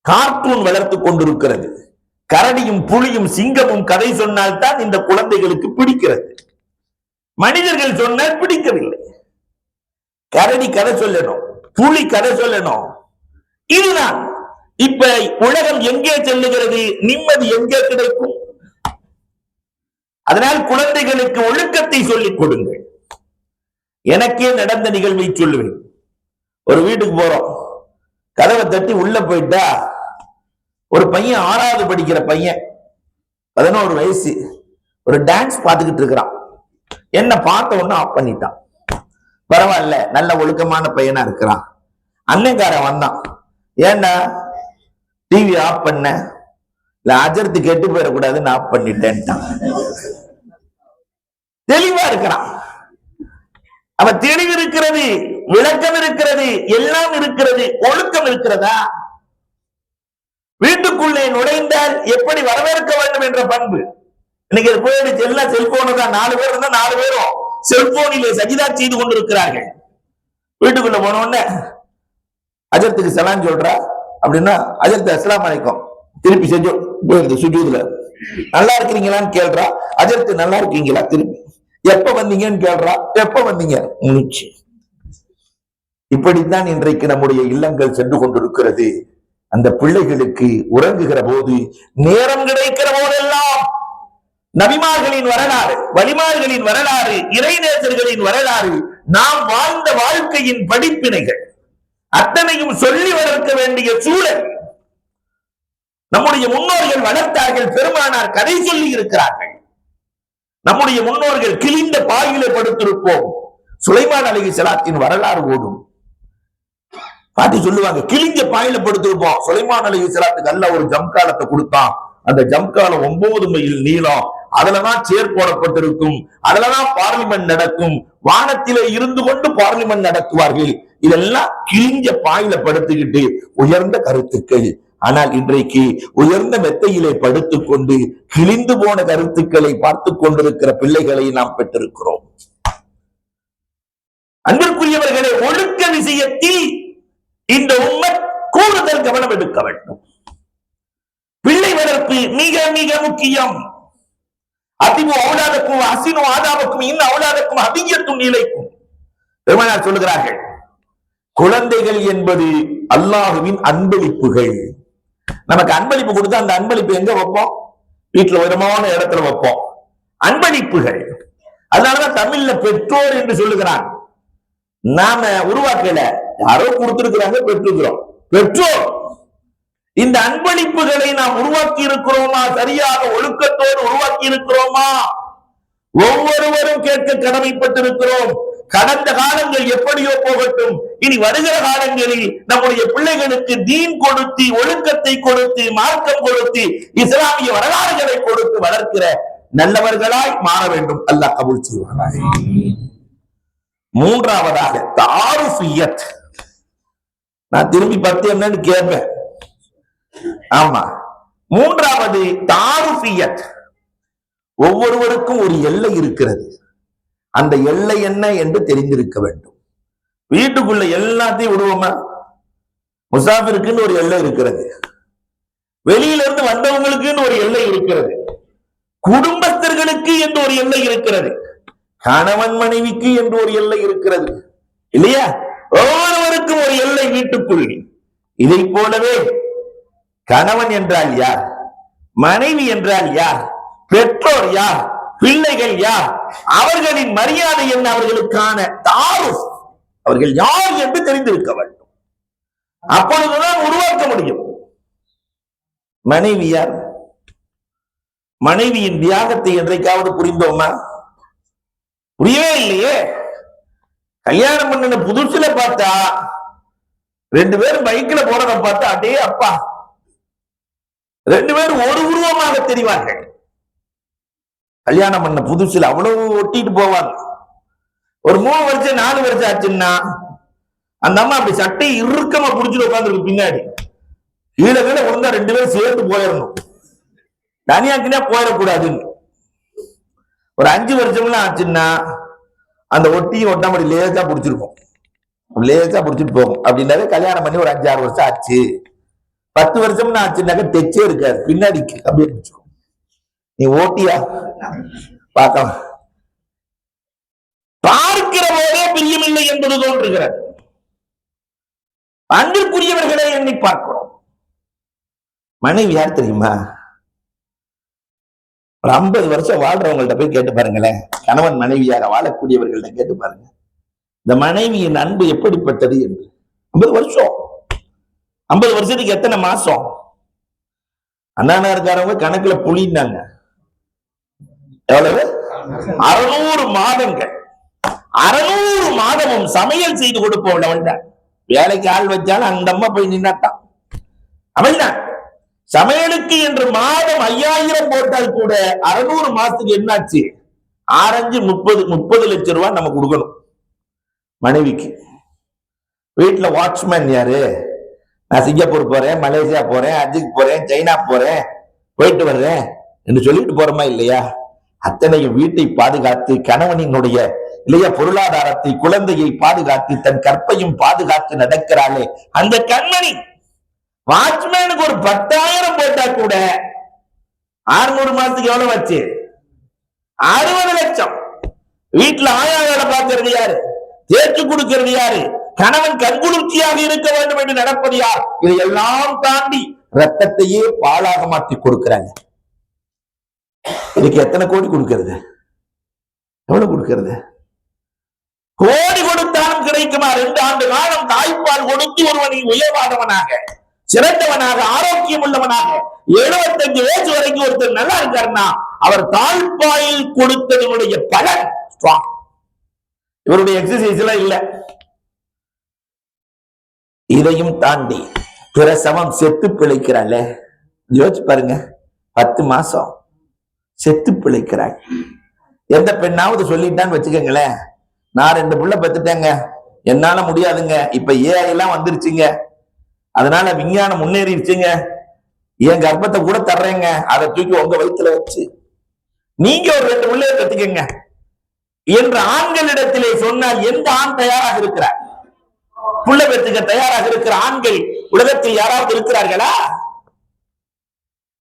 கார்ட்டூன் வளர்த்துக் கொண்டிருக்கிறது. கரடியும் புலியும் சிங்கமும் கதை சொன்னால்தான் இந்த குழந்தைகளுக்கு பிடிக்கிறது. மனிதர்கள் சொன்னால் பிடிக்கவில்லை. கரடி கதை சொல்லணும், புலி கதை சொல்லணும். இதுதான் இப்ப உலகம் எங்கே செல்லுகிறது, நிம்மதி எங்கே கிடைக்கும்? அதனால் குழந்தைகளுக்கு ஒழுக்கத்தை சொல்லிக் கொடுங்கள். எனக்கே நடந்த நிகழ்வை சொல்லுவேன். ஒரு வீட்டுக்கு போறோம், கதவை தட்டி உள்ள போயிட்டா ஒரு பையன் 6வது படிக்கிற பையன், 11 வயசு, ஒரு டான்ஸ் பார்த்துக்கிட்டு இருக்கிறான். என்ன பார்த்த உடனே ஆஃப் பண்ணிட்டான். பரவாயில்ல, நல்ல ஒழுக்கமான பையனா இருக்கிறான். அண்ணன்காரன் வந்தான், ஏண்டா டிவி ஆஃப் பண்ண? இல்ல அஜர்த்து கெட்டு போயிடக்கூடாதுன்னு ஆஃப் பண்ணிட்டேன்ட்டான். தெளிவா இருக்கிறான். அவ தெளிவு இருக்கிறது, விளக்கம் இருக்கிறது, எல்லாம் இருக்கிறது. ஒழுக்கம் இருக்கிறதா? வீட்டுக்குள்ளே நுழைந்தால் எப்படி வரவேற்க வேண்டும் என்ற பண்பு இன்னைக்கு போயிடுச்சு. எல்லாம் செல்போனு தான். 4 பேர் இருந்தா 4 பேரும் செல்போனிலே சஜிதா செய்து கொண்டிருக்கிறார்கள். வீட்டுக்குள்ள போன உடனே அஜர்த்துக்கு சலாம் சொல்றா அப்படின்னா, அஜர்த்து அஸ்ஸலாமு அலைக்கும் திருப்பி செஞ்சு போயிருது. சுஜூதுல நல்லா இருக்கிறீங்களான்னு கேள்றா, அஜர்த்து நல்லா இருக்கீங்களா, திருப்பி எப்ப வந்தீங்கன்னு கேள்றா, எப்ப வந்தீங்க முடிச்சு. இப்படித்தான் இன்றைக்கு நம்முடைய இல்லங்கள் சென்று கொண்டிருக்கிறது. அந்த பிள்ளைகளுக்கு உறங்குகிற போது, நேரம் கிடைக்கிற போதெல்லாம் நபிமார்களின் வரலாறு, வலிமார்களின் வரலாறு, இறைநேசர்களின் வரலாறு, நாம் வாழ்ந்த வாழ்க்கையின் படிப்பினைகள் அத்தனையும் சொல்லி வளர்க்க வேண்டிய சூழல். நம்முடைய முன்னோர்கள் வளர்த்தார்கள், பெருமானார் கதை சொல்லி இருக்கிறார்கள். நம்முடைய முன்னோர்கள் கிழிந்த பாயிலே படுத்திருப்போம். சுலைமான் அலைஹிஸ்ஸலாத்தின் வரலாறு ஓடும். பாட்டி சொல்லுவாங்க, கிழிஞ்ச பாயில படுத்திருப்போம். சுலைமான் அலைஹிஸ்ஸலாத்துக்கு அல்லாஹ் ஒரு ஜம்காலத்தை கொடுத்தான். அந்த ஜம்காலம் 9 மைல் நீளம். அதுலதான் சேர் போடப்பட்டிருக்கும், அதுலதான் பார்லிமெண்ட் நடக்கும். வானத்திலே இருந்து கொண்டு பார்லிமெண்ட் நடத்துவார்கள். இதெல்லாம் கிழிஞ்ச பாயில படுத்துக்கிட்டு உயர்ந்த கருத்துக்கள். ஆனால் இன்றைக்கு உயர்ந்த மெத்தையிலே படுத்துக் கொண்டு கிழிந்து போன கருத்துக்களை பார்த்து கொண்டிருக்கிற பிள்ளைகளை நாம் பெற்றிருக்கிறோம். அன்பிற்குரியவர்களே, ஒழுக்க விஷயத்தில் இந்த உம்மத் கூடுதல் கவனம் எடுக்க வேண்டும். பிள்ளை வளர்ப்பு மிக மிக முக்கியம். அதிபு அவுலாதக்கும் அசினு ஆதாவுக்கும் இன்னும் அவுலாதக்கும் அதிகத்தும் நிலைக்கும். பெருமானார் சொல்லுகிறார்கள், குழந்தைகள் என்பது அல்லாஹுவின் அன்பளிப்புகள். நமக்கு அன்பளிப்பு கொடுத்தா அந்த அன்பளிப்பு எங்க வைப்போம்? வீட்டுல உயரமான இடத்துல வைப்போம். அன்பளிப்புகள். அதனாலதான் தமிழ்ல பெற்றோர் என்று சொல்லுகிறான். நாம உருவாக்கல, யாரோ கொடுத்திருக்கிறாங்க, பெற்றிருக்கிறோம். பெற்றோர். இந்த அன்பளிப்புகளை நாம் உருவாக்கி இருக்கிறோமா? சரியாக ஒழுக்கத்தோடு உருவாக்கி இருக்கிறோமா? ஒவ்வொருவரும் கேட்க கடமைப்பட்டிருக்கிறோம். கடந்த காலங்கள் எப்படியோ போகட்டும், இனி வருகிற காலங்களில் நம்முடைய பிள்ளைகளுக்கு தீன் கொடுத்து, ஒழுக்கத்தை கொடுத்து, மார்க்கம் கொடுத்து, இஸ்லாமிய வரலாறுகளை கொடுத்து வளர்க்கிற நல்லவர்களாய் மாற வேண்டும். அல்லாஹ் கபூல் செய்வானாக. மூன்றாவதாக தாருஃபியத். நான் திரும்பி 10 என்னன்னு கேட்பேன். ஆமா, மூன்றாவது தாருஃபியத். ஒவ்வொருவருக்கும் ஒரு எல்லை இருக்கிறது. அந்த எல்லை என்ன என்று தெரிந்திருக்க வேண்டும். வீட்டுக்குள்ள எல்லாத்தையும் விடுவோமா? முசாஃபிருக்குன்னு ஒரு எல்லை இருக்கிறது, வெளியில இருந்து வந்தவங்களுக்குன்னு ஒரு எல்லை இருக்கிறது, குடும்பஸ்தர்களுக்கு என்று ஒரு எல்லை இருக்கிறது, கணவன் மனைவிக்கு என்று ஒரு எல்லை இருக்கிறது, இல்லையா? ஒவ்வொருவருக்கும் ஒரு எல்லை வீட்டுக்குள். இதை போலவே கணவன் என்றால் யார், மனைவி என்றால் யார், பெற்றோர் யார், பிள்ளைகள் யார், அவர்களின் மரியாதை என்ன, அவர்களுக்கான தாருஃப், அவர்கள் யார் என்று தெரிந்திருக்க வேண்டும். அப்பொழுதுதான் உருவாக்க முடியும். மனைவி யார்? மனைவியின் தியாகத்தை என்றைக்காவது புரிந்தோமா? புரியவே இல்லையே. கல்யாணம் பண்ணின புதுசுல பார்த்தா 2 பேரும் பைக்ல போறத பார்த்தா அடே அப்பா, 2 பேரும் ஒரு உருவமாக தெரிவார்கள். கல்யாணம் பண்ண புதுசுல அவ்வளவு ஒட்டிட்டு போவாங்க. ஒரு 3 வருஷம் 4 வருஷம் ஆச்சுன்னா அந்த அம்மா அப்படி சட்டையை இறுக்கமா புடிச்சுட்டு உட்காந்துருக்கு பின்னாடி. கீழே விழுந்தா 2 பேரும் சேர்ந்து போயிடணும், தனியாக்கினா போயிடக்கூடாதுன்னு. ஒரு 5 வருஷம்லாம் ஆச்சுன்னா அந்த ஒட்டியும் ஒட்டாமடி லேசா புடிச்சிருக்கும், லேசா புடிச்சிட்டு போகும். அப்படின்னாவே கல்யாணம் பண்ணி ஒரு 5-6 வருஷம் ஆச்சு. 10 வருஷம்னு ஆச்சுன்னாக்க தெச்சே இருக்காது, பின்னாடி அப்படியே பிடிச்சிக்கும். நீ ஓட்டியா பார்க்கலாம். பார்க்கிற போதே பிரியமில்லை என்பது தோன்றுகிறது. அன்பிற்குரியவர்களை எண்ணி பார்க்கிறோம். மனைவி யார் தெரியுமா? ஒரு 50 வருஷம் வாழ்றவங்கள்ட்ட போய் கேட்டு பாருங்களேன், கணவன் மனைவியாக வாழக்கூடியவர்கள்ட்ட கேட்டு பாருங்க, இந்த மனைவியின் அன்பு எப்படிப்பட்டது என்று. 50 வருஷம், 50 வருஷத்துக்கு எத்தனை மாசம்? அண்ணா இருக்காரவங்க கணக்குல புளிந்தாங்க. எவ்வளவு? 600 மாதங்கள். 600 மாதமும் சமையல் செய்து கொடுப்பவள் அவள் தான். வேலைக்கு ஆள் வச்சாலும் அந்த அம்மா போய் நின்னாத்தான். அவள் தான் சமையலுக்கு என்று மாதம் 5000 போட்டால் கூட 600 மாசத்துக்கு என்னாச்சு? 30 லட்சம் ரூபாய் நம்ம கொடுக்கணும் மனைவிக்கு. வீட்டுல வாட்ச்மேன் யாரு? நான் சிங்கப்பூர் போறேன், மலேசியா போறேன், ஹஜ்ஜுக்கு போறேன், சைனா போறேன், போயிட்டு வர்றேன் என்று சொல்லிட்டு போறோமா இல்லையா? அத்தனையும் வீட்டை பாதுகாத்து, கணவனினுடைய இல்லையா பொருளாதாரத்தை, குழந்தையை பாதுகாத்து, தன் கற்பையும் பாதுகாத்து நடக்கிறாளே அந்த கண்மணி. வாட்ச்மேனுக்கு ஒரு 10,000 போட்டா கூட 600 மாசத்துக்கு எவ்வளவு வச்சு? 60 லட்சம். வீட்டுல ஆயா வேலை பார்க்கிறது யாரு? தேர்ச்சி கொடுக்கிறது யாரு? கணவன் கண்குளிர்ச்சியாக இருக்க வேண்டும் என்று நடப்பது யார்? இதையெல்லாம் தாண்டி ரத்தத்தையே பாலாக மாற்றி கொடுக்கிறாங்க. இதுக்கு எத்தனை கோடி கொடுக்கிறது? எவ்வளவு கொடுக்கிறது? கோடி கொடுத்தாலும் கிடைக்குமா? 2 ஆண்டு காலம் தாய்ப்பால் கொடுத்து ஒருவனை உயர்வாதவனாக, சிறந்தவனாக, ஆரோக்கியம் உள்ளவனாக 75 வயசு வரைக்கும் ஒருத்தர் நல்லா இருக்காருன்னா அவர் தாழ்பாயில் கொடுத்ததனுடைய பலன் ஸ்ட்ராங். இவருடைய எக்ஸசைஸ் எல்லாம் இல்ல. இதையும் தாண்டி பிரசவம் செத்து பிழைக்கிறாள். யோசிச்சு பாருங்க, 10 மாசம் செத்து பிழைக்கிறாள். எந்த பெண்ணாவது சொல்லிட்டான்னு வச்சுக்கோங்களேன், நான் 2 புள்ள பெத்துட்டேங்க, என்னால முடியாதுங்க, இப்ப ஏஐ எல்லாம் வந்துருச்சுங்க, அதனால விஞ்ஞானம் முன்னேறிடுச்சுங்க, என் கர்ப்பத்தை கூட தர்றேங்க, அதை தூக்கி உங்க வயிற்றுல வச்சு நீங்க ஒரு 2 பிள்ளைய பெத்துக்கங்க என்ற ஆண்களிடத்திலே சொன்னால் எந்த ஆண் தயாராக இருக்கிறார்? புள்ள பெத்துக்க தயாராக இருக்கிற ஆண்கள் உலகத்தில் யாராவது இருக்கிறார்களா?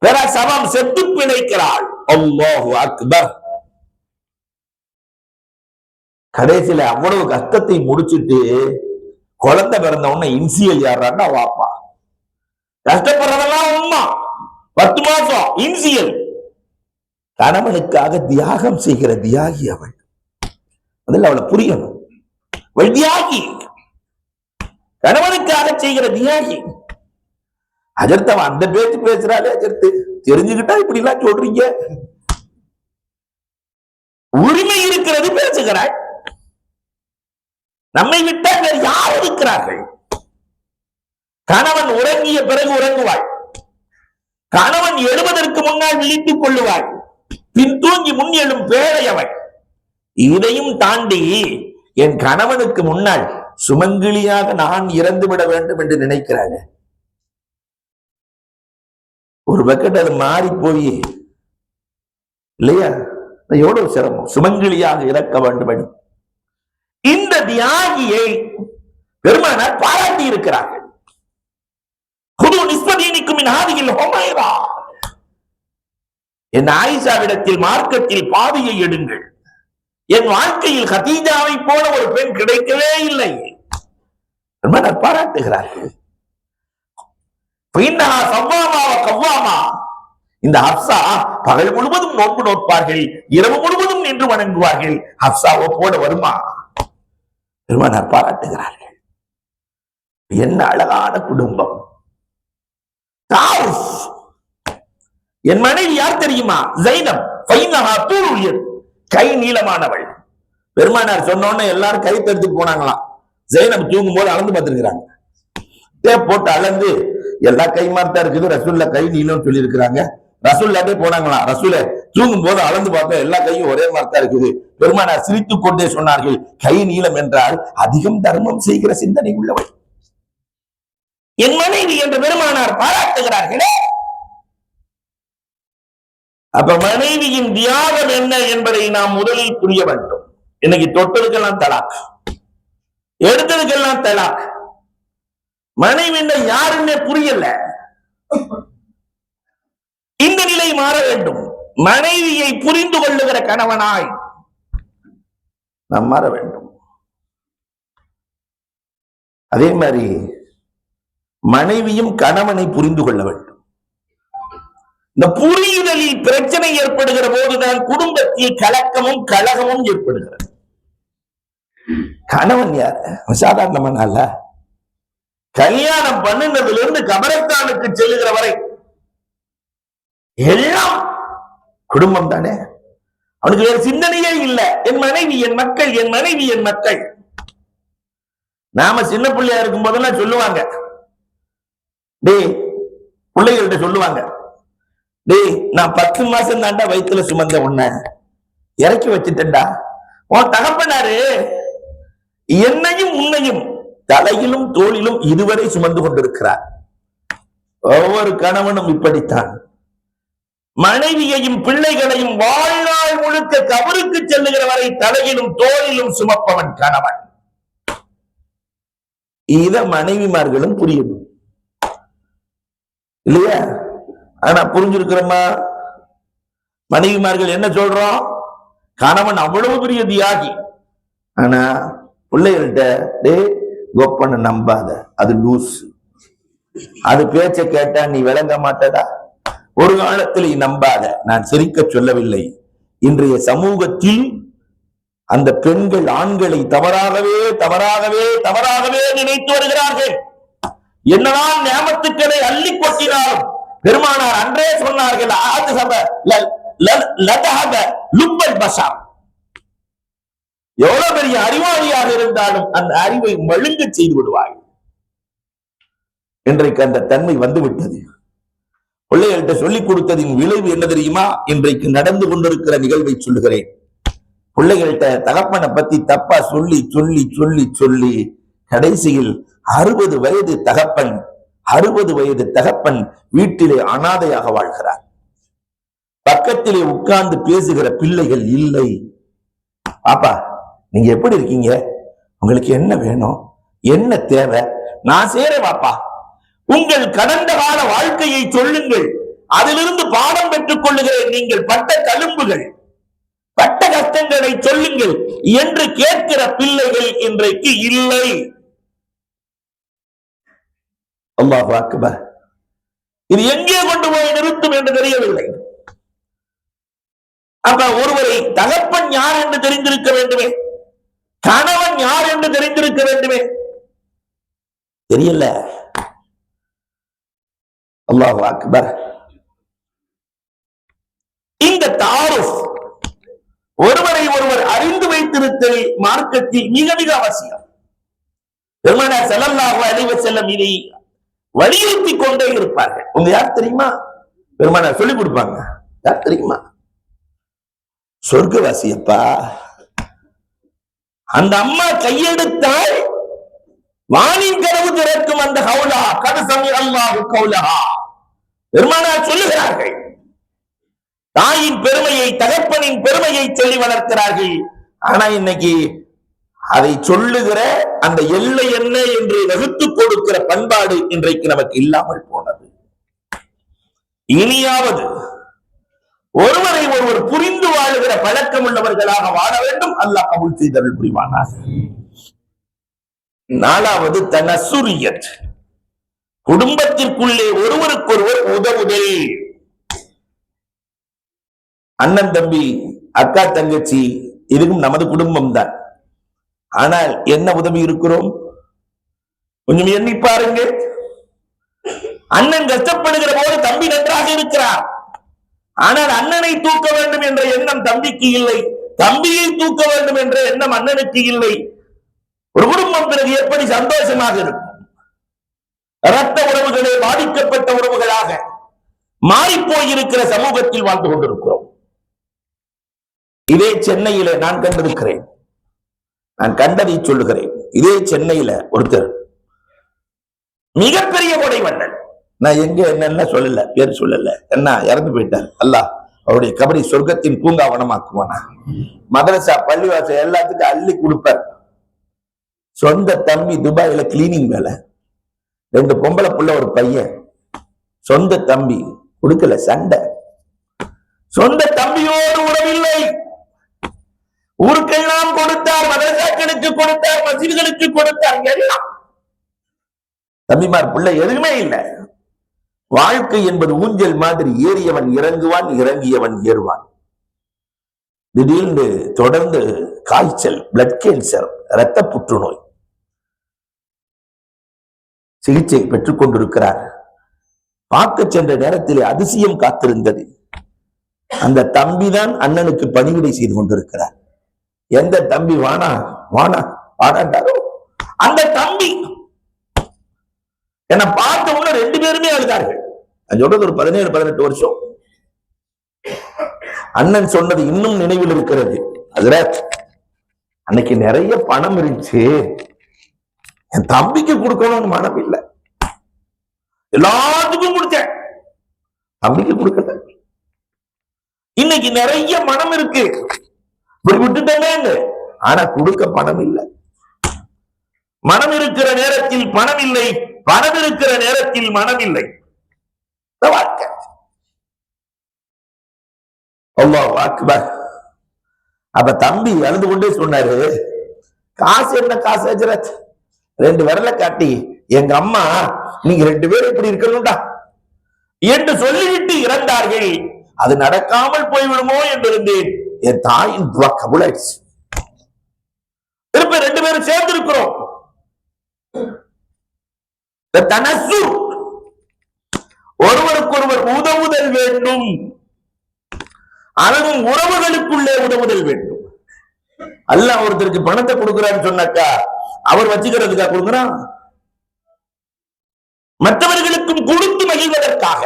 பிரசவம் செத்து பிழைக்கிறாள். அல்லாஹு அக்பர். கடைசியில அவ்வளவு கஷ்டத்தை முடிச்சுட்டு குழந்தை பிறந்த உடனே இன்சியல் யாரான்னா வாப்பா. கஷ்டப்படுறதெல்லாம் உண்மை. 10 மாசம் இன்சியல். கணவனுக்காக தியாகம் செய்கிற தியாகி அவள். அதில் அவளை புரியணும். அவள் தியாகி, கணவனுக்காக செய்கிற தியாகி. அஜர்த்தவன் அந்த பேச்சு பேசுறாளே, அஜர்த்து தெரிஞ்சுக்கிட்டா இப்படி எல்லாம் சொல்றீங்க? உரிமை இருக்கிறது, பேசுகிறாள். நம்மை விட்டால் வேறு யார் இருக்கிறார்கள்? கணவன் உறங்கிய பிறகு உறங்குவாள், கணவன் எழுவதற்கு முன்னால் விழித்துக் கொள்ளுவாள், பின் தூங்கி முன் எழும் பேழையவள். இதையும் தாண்டி என் கணவனுக்கு முன்னால் சுமங்கிலியாக நான் இறந்துவிட வேண்டும் என்று நினைக்கிறாள். ஒரு பக்கெட் அது மாறி போய் இல்லையா, எவ்வளவு சிரமம். சுமங்கிலியாக இறக்க வேண்டும். இந்த தியாகியை பெருமானார் பாராட்டி இருக்கிறார்கள். என் ஆயிஷாவிடத்தில் மார்க்கத்தில் பாதையை எடுங்கள். என் வாழ்க்கையில் கதீஜாவை போல ஒரு பெண் கிடைக்கவே இல்லை. பெருமானார் பாராட்டுகிறார்கள். இந்த ஹப்சா பகல் முழுவதும் நோன்பு நோட்பார்கள், இரவு முழுவதும் நின்று வணங்குவார்கள். ஹப்சாவை போட வருமா? பெருமானார் பாராட்டுகிறார்கள். என்ன அழகான குடும்பம். என் மனைவி யார் தெரியுமா? ஜைனப். கை நீளமானவள். பெருமானார் சொன்னோன்னு எல்லாரும் கை தடுத்து போனாங்களாம். ஜைனப் தூங்கும் போது அளந்து பார்த்திருக்கிறாங்க. டேப் போட்டு அளந்து எல்லா கை மார்த்தா இருக்குது, ரசூல்ல கை நீளம் சொல்லி இருக்கிறாங்க. ரசூல்லாட்டே போனாங்களாம். ரசூல தூங்கும் போது அளந்து பார்த்தா எல்லா கையும் ஒரே மார்த்தா இருக்குது. பெருமானார் சிரித்துக் கொண்டே சொன்னார்கள், கை நீளம் என்றால் அதிகம் தர்மம் செய்கிற சிந்தனை உள்ளவள் என் மனைவி என்று பெருமானார் பாராட்டுகிறார்களே. அப்ப மனைவியின் தியாகம் என்ன என்பதை நாம் முதலில் புரிய வேண்டும். இன்னைக்கு தொட்டதுக்கெல்லாம் தலாக், எடுத்ததுக்கெல்லாம் தலாக். மனைவி யாருன்னே புரியல. இந்த நிலை மாற வேண்டும். மனைவியை புரிந்து கொள்ளுகிற கணவனாய் நாம் மாற வேண்டும். அதே மாதிரி மனைவியும் கணவனை புரிந்து கொள்ள வேண்டும். இந்த புரிதலில் பிரச்சனை ஏற்படுகிற போதுதான் குடும்பத்தில் கலக்கமும் கலகமும் ஏற்படுகிறது. கணவன் யார்? சாதாரணமான கல்யாணம் பண்ணினதுல இருந்து கபரஸ்தானுக்கு செல்லுகிற வரை எல்லாம் குடும்பம் தானே. அவனுக்கு வேறு சிந்தனையே இல்லை. என் மனைவி என் மக்கள், என் மனைவி என் மக்கள். நாம சின்ன பிள்ளையா இருக்கும் போதெல்லாம் சொல்லுவாங்க, டேய் பிள்ளைகள்கிட்ட சொல்லுவாங்க, டேய் நான் 10 மாசம் தாண்டா வயிற்றுல சுமந்த உன்னை இறக்கி வச்சுட்டேன்டா. உன் தகப்பனாரு என்னையும் உன்னையும் தலையிலும் தோளிலும் இதுவரை சுமந்து கொண்டிருக்கிறார். ஒவ்வொரு கணவனும் இப்படித்தான் மனைவியையும் பிள்ளைகளையும் வாழ்நாள் முழுக்க கபருக்கு செல்லுகிற வரை தலையிலும் தோளிலும் சுமப்பவன் கணவன். இத மனைவிமார்களும் புரியணும் இல்லையா? ஆனா புரிஞ்சிருக்கிறோமா? மனைவிமார்கள் என்ன சொல்றோம்? கணவன் அவ்வளவு பெரிய தியாகி. ஆனா பிள்ளைகள்கிட்ட, டே கோப்பனை நம்பாத, அது லூஸ், அது பேச்ச கேட்டா நீ விளங்க மாட்டடா, ஒரு காலத்தில் நம்பாத. நான் சிரிக்க சொல்லவில்லை. இன்றைய சமூகத்தில் அந்த பெண்கள் ஆண்களை தவறாகவே தவறாகவே தவறாகவே நினைத்து வருகிறார்கள். என்னதான் நியமத்துக்களை அள்ளி கொட்டினாலும் பெருமானார் அன்றே சொன்னார்கள், எவ்வளவு பெரிய அறிவாளியாக இருந்தாலும் அந்த அறிவை மழுங்க செய்து விடுவாய். இன்றைக்கு அந்த தன்மை வந்துவிட்டது. பிள்ளைகள்கிட்ட சொல்லிக் கொடுத்ததின் விளைவு என்ன தெரியுமா? இன்றைக்கு நடந்து கொண்டிருக்கிற நிகழ்வை சொல்லுகிறேன். பிள்ளைகள்கிட்ட தகப்பனை பத்தி தப்பா சொல்லி சொல்லி சொல்லி சொல்லி கடைசியில் 60 வயது தகப்பன் வீட்டிலே அனாதையாக வாழ்கிறார். பக்கத்திலே உட்கார்ந்து பேசுகிற பிள்ளைகள் இல்லை. பாப்பா நீங்க எப்படி இருக்கீங்க? உங்களுக்கு என்ன வேணும்? என்ன தேவை? நான் செய்றேன் பாப்பா. உங்கள் கடந்த கால வாழ்க்கையை சொல்லுங்கள், அதிலிருந்து பாடம் பெற்றுக் கொள்ளுகிறேன். நீங்கள் பட்ட தழும்புகள், பட்ட கஷ்டங்களை சொல்லுங்கள் என்று கேட்கிற பிள்ளைகள் இன்றைக்கு இல்லை. அல்லாஹ் அக்பர். இது எங்கே கொண்டு போய் நிறுத்தும் என்று தெரியவில்லை. அப்ப ஒருவரை தகப்பன் யார் என்று தெரிந்திருக்க வேண்டுமே, கணவன் யார் என்று தெரிந்திருக்க வேண்டுமே, தெரியல. அல்லாஹ் அக்பர். இந்த தாருஃப், ஒருவரை ஒருவர் அறிந்து வைத்திருத்தல் மார்க்கத்தில் மிக மிக அவசியம். பெருமானார் ஸல்லல்லாஹு அலைஹி வஸல்லம் இதை வலியுறுத்தி கொண்டே இருப்பார்கள். உங்க யார் தெரியுமா? பெருமானார் சொல்லிக் கொடுப்பாங்க. யார் தெரியுமா? சொர்க்கவாசி. அப்பா அந்த அம்மா கையெடுத்தால் வானின் கதவு திறக்கும். அந்த கௌலா கது சமி அல்லாஹு கௌலஹா. பெருமானார் சொல்லுகிறார்கள், தாயின் பெருமையை, தகப்பனின் பெருமையை சொல்லி வளர்க்கிறார்கள். ஆனா இன்னைக்கு அதை சொல்லுகிற அந்த எல்லை என்ன என்று வகுத்து கொடுக்கிற பண்பாடு இன்றைக்கு நமக்கு இல்லாமல் போனது. இனியாவது ஒருவரை ஒருவர் புரிந்து வாழுகிற பழக்கம் உள்ளவர்களாக வாழ வேண்டும். அல்லாஹ் கபூல் செய்தருள் புரிவானாக. 4வது தனசுரியத், குடும்பத்திற்குள்ளே ஒருவருக்கொருவர் உதவுதல். அண்ணன் தம்பி அக்கா தங்கச்சி இதுவும் நமது குடும்பம் தான். ஆனால் என்ன உதவி இருக்கிறோம் கொஞ்சம் எண்ணி பாருங்க. அண்ணன் கஷ்டப்படுகிற போது தம்பி நன்றாக இருக்கிறார். ஆனால் அண்ணனை தூக்க வேண்டும் என்ற எண்ணம் தம்பிக்கு இல்லை, தம்பியை தூக்க வேண்டும் என்ற எண்ணம் அண்ணனுக்கு இல்லை. ஒரு குடும்பம் பிறகு எப்படி சந்தோஷமாக இருக்கும்? இரத்த உறவுகளே பாதிக்கப்பட்ட உறவுகளாக மாறிப்போயிருக்கிற சமூகத்தில் வாழ்ந்து கொண்டிருக்கிறோம். இதே சென்னையில நான் கண்டிருக்கிறேன், நான் கண்டதை சொல்லுகிறேன். இதே சென்னையில ஒருத்தர் மிகப்பெரிய கொடை வண்ணன், நான் எங்க என்னென்ன சொல்லல, பேர் சொல்லல, என்ன இறந்து போயிட்டார். அல்லாஹ் அவருடைய கபடி சொர்க்கத்தின் பூங்காவனமாக்குவானா. மதரசா பள்ளிவாசல் எல்லாத்துக்கும் அள்ளி கொடுப்பார். சொந்த தம்பி துபாயில கிளீனிங் வேலை, 2 பொம்பளை புள்ள ஒரு பையன். சொந்த தம்பி கொடுக்கல, சண்டை. சொந்த தம்பியோடு உறவில்லை. ஊருக்கெல்லாம் கொடுத்தார், மதரசாக்களுக்கு கொடுத்தார், மசீதுகளுக்கு கொடுத்தார், எல்லாம். தம்பிமார் பிள்ளை எதுவுமே இல்லை. வாழ்க்கை என்பது ஊஞ்சல் மாதிரி, ஏறியவன் இறங்குவான், இறங்கியவன் ஏறுவான். திடீர்னு தொடர்ந்து காய்ச்சல், பிளட் கேன்சர், இரத்த புற்றுநோய் சிகிச்சை பெற்றுக் கொண்டிருக்கிறார். பார்க்க சென்ற நேரத்திலே அதிசயம் காத்திருந்தது. அந்த தம்பிதான் அண்ணனுக்கு பணிவிடை செய்து கொண்டிருக்கிறார். எந்த தம்பி வானா வானா வாடாண்டாரோ அந்த தம்பி என்னை பார்த்த உடனே 2 பேருமே அழுதார்கள். நான் சொல்றது ஒரு 17-18 வருஷம். அண்ணன் சொன்னது இன்னும் நினைவில் இருக்கிறது. அதுல அன்னைக்கு நிறைய பணம் இருந்துச்சு, என் தம்பிக்கு கொடுக்கணும்னு மனம் இல்லை, எல்லாத்துக்கும் கொடுத்தேன், தம்பிக்கு கொடுக்கல. இன்னைக்கு நிறைய மனம் இருக்கு, விட்டுட்டேங்க, ஆனா கொடுக்க பணம் இல்லை. மனம் இருக்கிற நேரத்தில் பணம் இல்லை, பணம் இருக்கிற நேரத்தில் மனம் இல்லை. வாழ்க்கை. அல்லாஹ் அக்பர். அப்ப தம்பி அழுது கொண்டே சொன்னாரு, காசு என்ன காசு ஹஜ்ரத், 2 விரல காட்டி எங்க அம்மா நீங்க 2 பேரும் இப்படி இருக்கணும்டா என்று சொல்லிவிட்டு இறந்தார்கள். அது நடக்காமல் போய்விடுமோ என்று இருந்தேன். என் தாயின் துவா கபூலாயிடுச்சு. திருப்பி 2 பேரும் சேர்ந்து இருக்கிறோம். ஒருவருக்கொருவர் உதவுதல் வேண்டும், அதுவும் உறவுகளுக்குள்ளே உதவுதல் வேண்டும். அல்லாஹ் ஒருத்தருக்கு பணத்தை கொடுக்கிறான்னு சொன்னாக்கா அவர் வச்சுக்கிறதுக்கா கொடுக்கிறான்? மற்றவர்களுக்கும் கொடுத்து மகிழ்வதற்காக.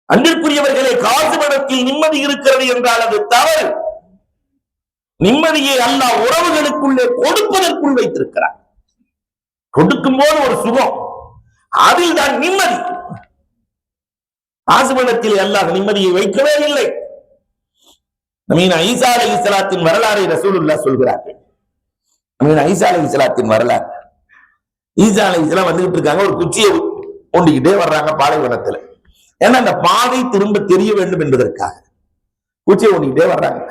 அன்பிற்குரியவர்களே, காசு பணத்தில் நிம்மதி இருக்கிறது என்றால் அது தவறு. நிம்மதியை அல்லாஹ் உறவுகளுக்குள்ளே கொடுப்பதற்குள் வைத்திருக்கிறார். கொடுக்கும் போது ஒரு சுகம், அதில் தான் நிம்மதி. காசு பணத்தில் அல்லாஹ் நிம்மதியை வைக்கவே இல்லை. ஈசா அலைஹிஸ்ஸலாத்தின் வரலாறை ரசூலுல்லாஹ் சொல்கிறார்கள். ஈசா அலைஹிஸ்ஸலாத்தின் வரலாறு. ஈசா அலைஹிஸ்ஸலாம் வந்துகிட்டு இருக்காங்க, ஒரு குச்சியை ஊண்டிக்கிட்டே வர்றாங்க பாலைவனத்துல. ஏன்னா அந்த பாதை திரும்ப தெரிய வேண்டும் என்பதற்காக குச்சியை ஊண்டிக்கிட்டே வர்றாங்க.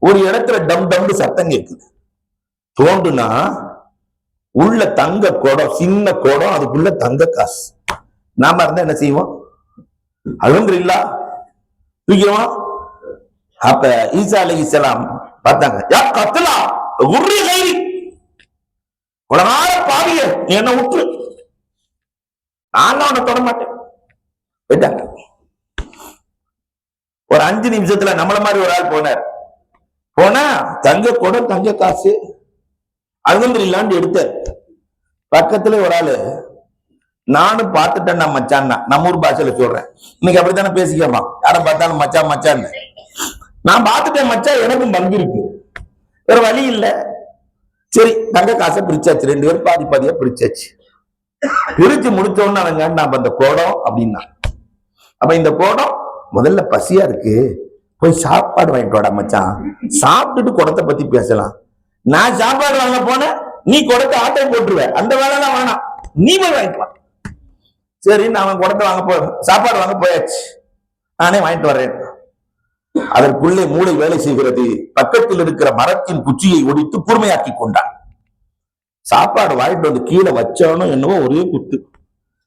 ஒரு இடத்துல டம் டம்னு சத்தம் கேட்குது. தோண்டுனா உள்ள தங்க குடம், சின்ன குடம், அதுக்குள்ள தங்க காசு. நாம இருந்தா என்ன செய்வோம்? அல்ஹம்துலில்லாஹ் தூக்கிடுவோம். அப்ப ஈசா அலைஹிஸ்ஸலாம் பார்த்தாங்க, யா கத்லா உர்ரி கைரி, உலகார பாவிய நீ என்ன விட்டு, நான் அவனை தொட மாட்டேன் போயிட்டாங்க. ஒரு 5 நிமிஷத்துல நம்மள மாதிரி ஒரு ஆள் போனார். போனா தங்க குடம், தங்க காசு, அல்ஹம்துலில்லாஹ் எடுத்தார். பக்கத்துல ஒரு ஆளு, நானும் பார்த்துட்டேன் நான் மச்சான், நம்ம ஊர் பாஷையில சொல்றேன், இன்னைக்கு அப்படித்தானே பேசிக்கமா, யாரை பார்த்தாலும் மச்சான் மச்சான். நான் பார்த்துட்டேன் மச்சான், எனக்கும் பங்கு இருக்கு, வேற வழி இல்ல. சரி தங்க காசை பிரிச்சாச்சு, 2 பேரும் பாதி பாதியா பிரிச்சாச்சு. பிரிச்சு முடிச்சோன்னு அவங்க நான் அந்த கோடம் அப்படின்னா, அப்ப இந்த கோடம் முதல்ல பசியா இருக்கு, போய் சாப்பாடு வாங்கிட்டு வாடா மச்சான், சாப்பிட்டுட்டு குடத்தை பத்தி பேசலாம். நான் சாப்பாடு வாங்க போனேன், நீ குடத்தை ஆட்டை போட்டுருவேன், அந்த வேலைலாம் வேணாம், நீ போய் வாங்கிட்டு வா. சரி நான் குடத்தை வாங்க சாப்பாடு வாங்க போயாச்சு, நானே வாங்கிட்டு வர்றேன். அதற்குள்ளே மூளை வேலை செய்கிறது. பக்கத்தில் இருக்கிற மரத்தின் குச்சியை ஒடித்து கூர்மையாக்கி கொண்டான். சாப்பாடு வாங்கிட்டு வந்து கீழே வச்சானும் என்னவோ ஒரே குத்து,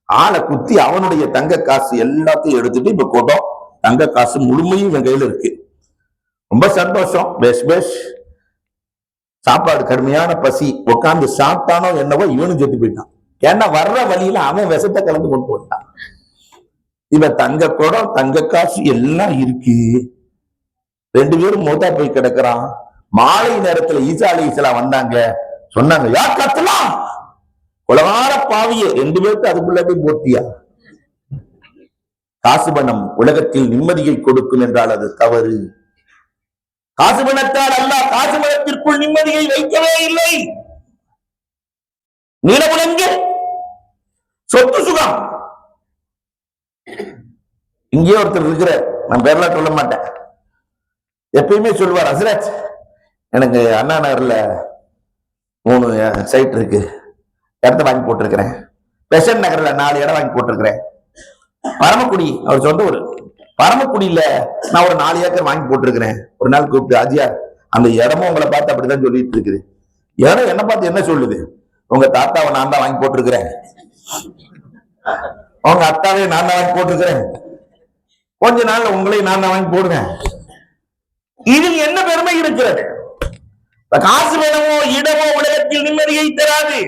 ஆளை குத்தி அவனுடைய தங்க காசு எல்லாத்தையும் எடுத்துட்டு இப்ப குடம் தங்க காசு முழுமையும் இவன் கையில இருக்கு. ரொம்ப சந்தோஷம். பேஷ் பேஷ். சாப்பாடு கடுமையான பசி. உட்காந்து சாப்பிட்டானோ என்னவோ இவனும் செத்து போயிட்டான். ஏன்னா வர்ற வழியில அவன் விஷத்தை கலந்து கொண்டு போட்டான். இவன் தங்க குடம் தங்க காசு எல்லாம் இருக்கு. 2 பேரும் மூத்தா போய் கிடக்குறான். மாலை நேரத்துல ஈசா அலைஹிஸ்ஸலாம் வந்தாங்க. சொன்னாங்க, யா கத்தலாம் உலகார பாவிய 2 பேருக்கு அதுக்குள்ளே போட்டியா? காசு பணம் உலகத்தில் நிம்மதியை கொடுக்கும் என்றால் அது தவறு. காசு பணத்தால் அல்லாஹ் காசு பணத்திற்குள் நிம்மதியை வைக்கவே இல்லை. நீலமுழங்கு சொத்து சுகம். இங்கே ஒருத்தர் இருக்கிற, நான் பேர்லாம் சொல்ல மாட்டேன், எப்பயுமே சொல்லுவார், ஹஸ்ரத் எனக்கு அண்ணா நகர்ல 3 சைட் இருக்கு, இடத்த வாங்கி போட்டிருக்கிறேன். பெசன் நகர்ல 4 இடம் வாங்கி போட்டிருக்கிறேன். பரமக்குடி அவர் சொந்த ஒரு பரமக்குடியில நான் ஒரு 4 ஏக்கர் வாங்கி போட்டிருக்கிறேன். ஒரு நாள் கூப்பிட்டு, ஆஜியா அந்த இடமும் உங்களை பார்த்து அப்படிதான் சொல்லிட்டு இருக்குது. இடம் என்ன பார்த்து என்ன சொல்லுது? உங்க தாத்தாவை நான் தான் வாங்கி போட்டிருக்கிறேன், உங்க அத்தாவே நான் தான் வாங்கி போட்டிருக்கிறேன், கொஞ்ச நாள்ல உங்களையும் நான் தான் வாங்கி போடுறேன். இதில் என்ன பெருமை இருக்கிறது? காசு வேணமோ இடமோ உலகத்தில் நிம்மதியை தராது.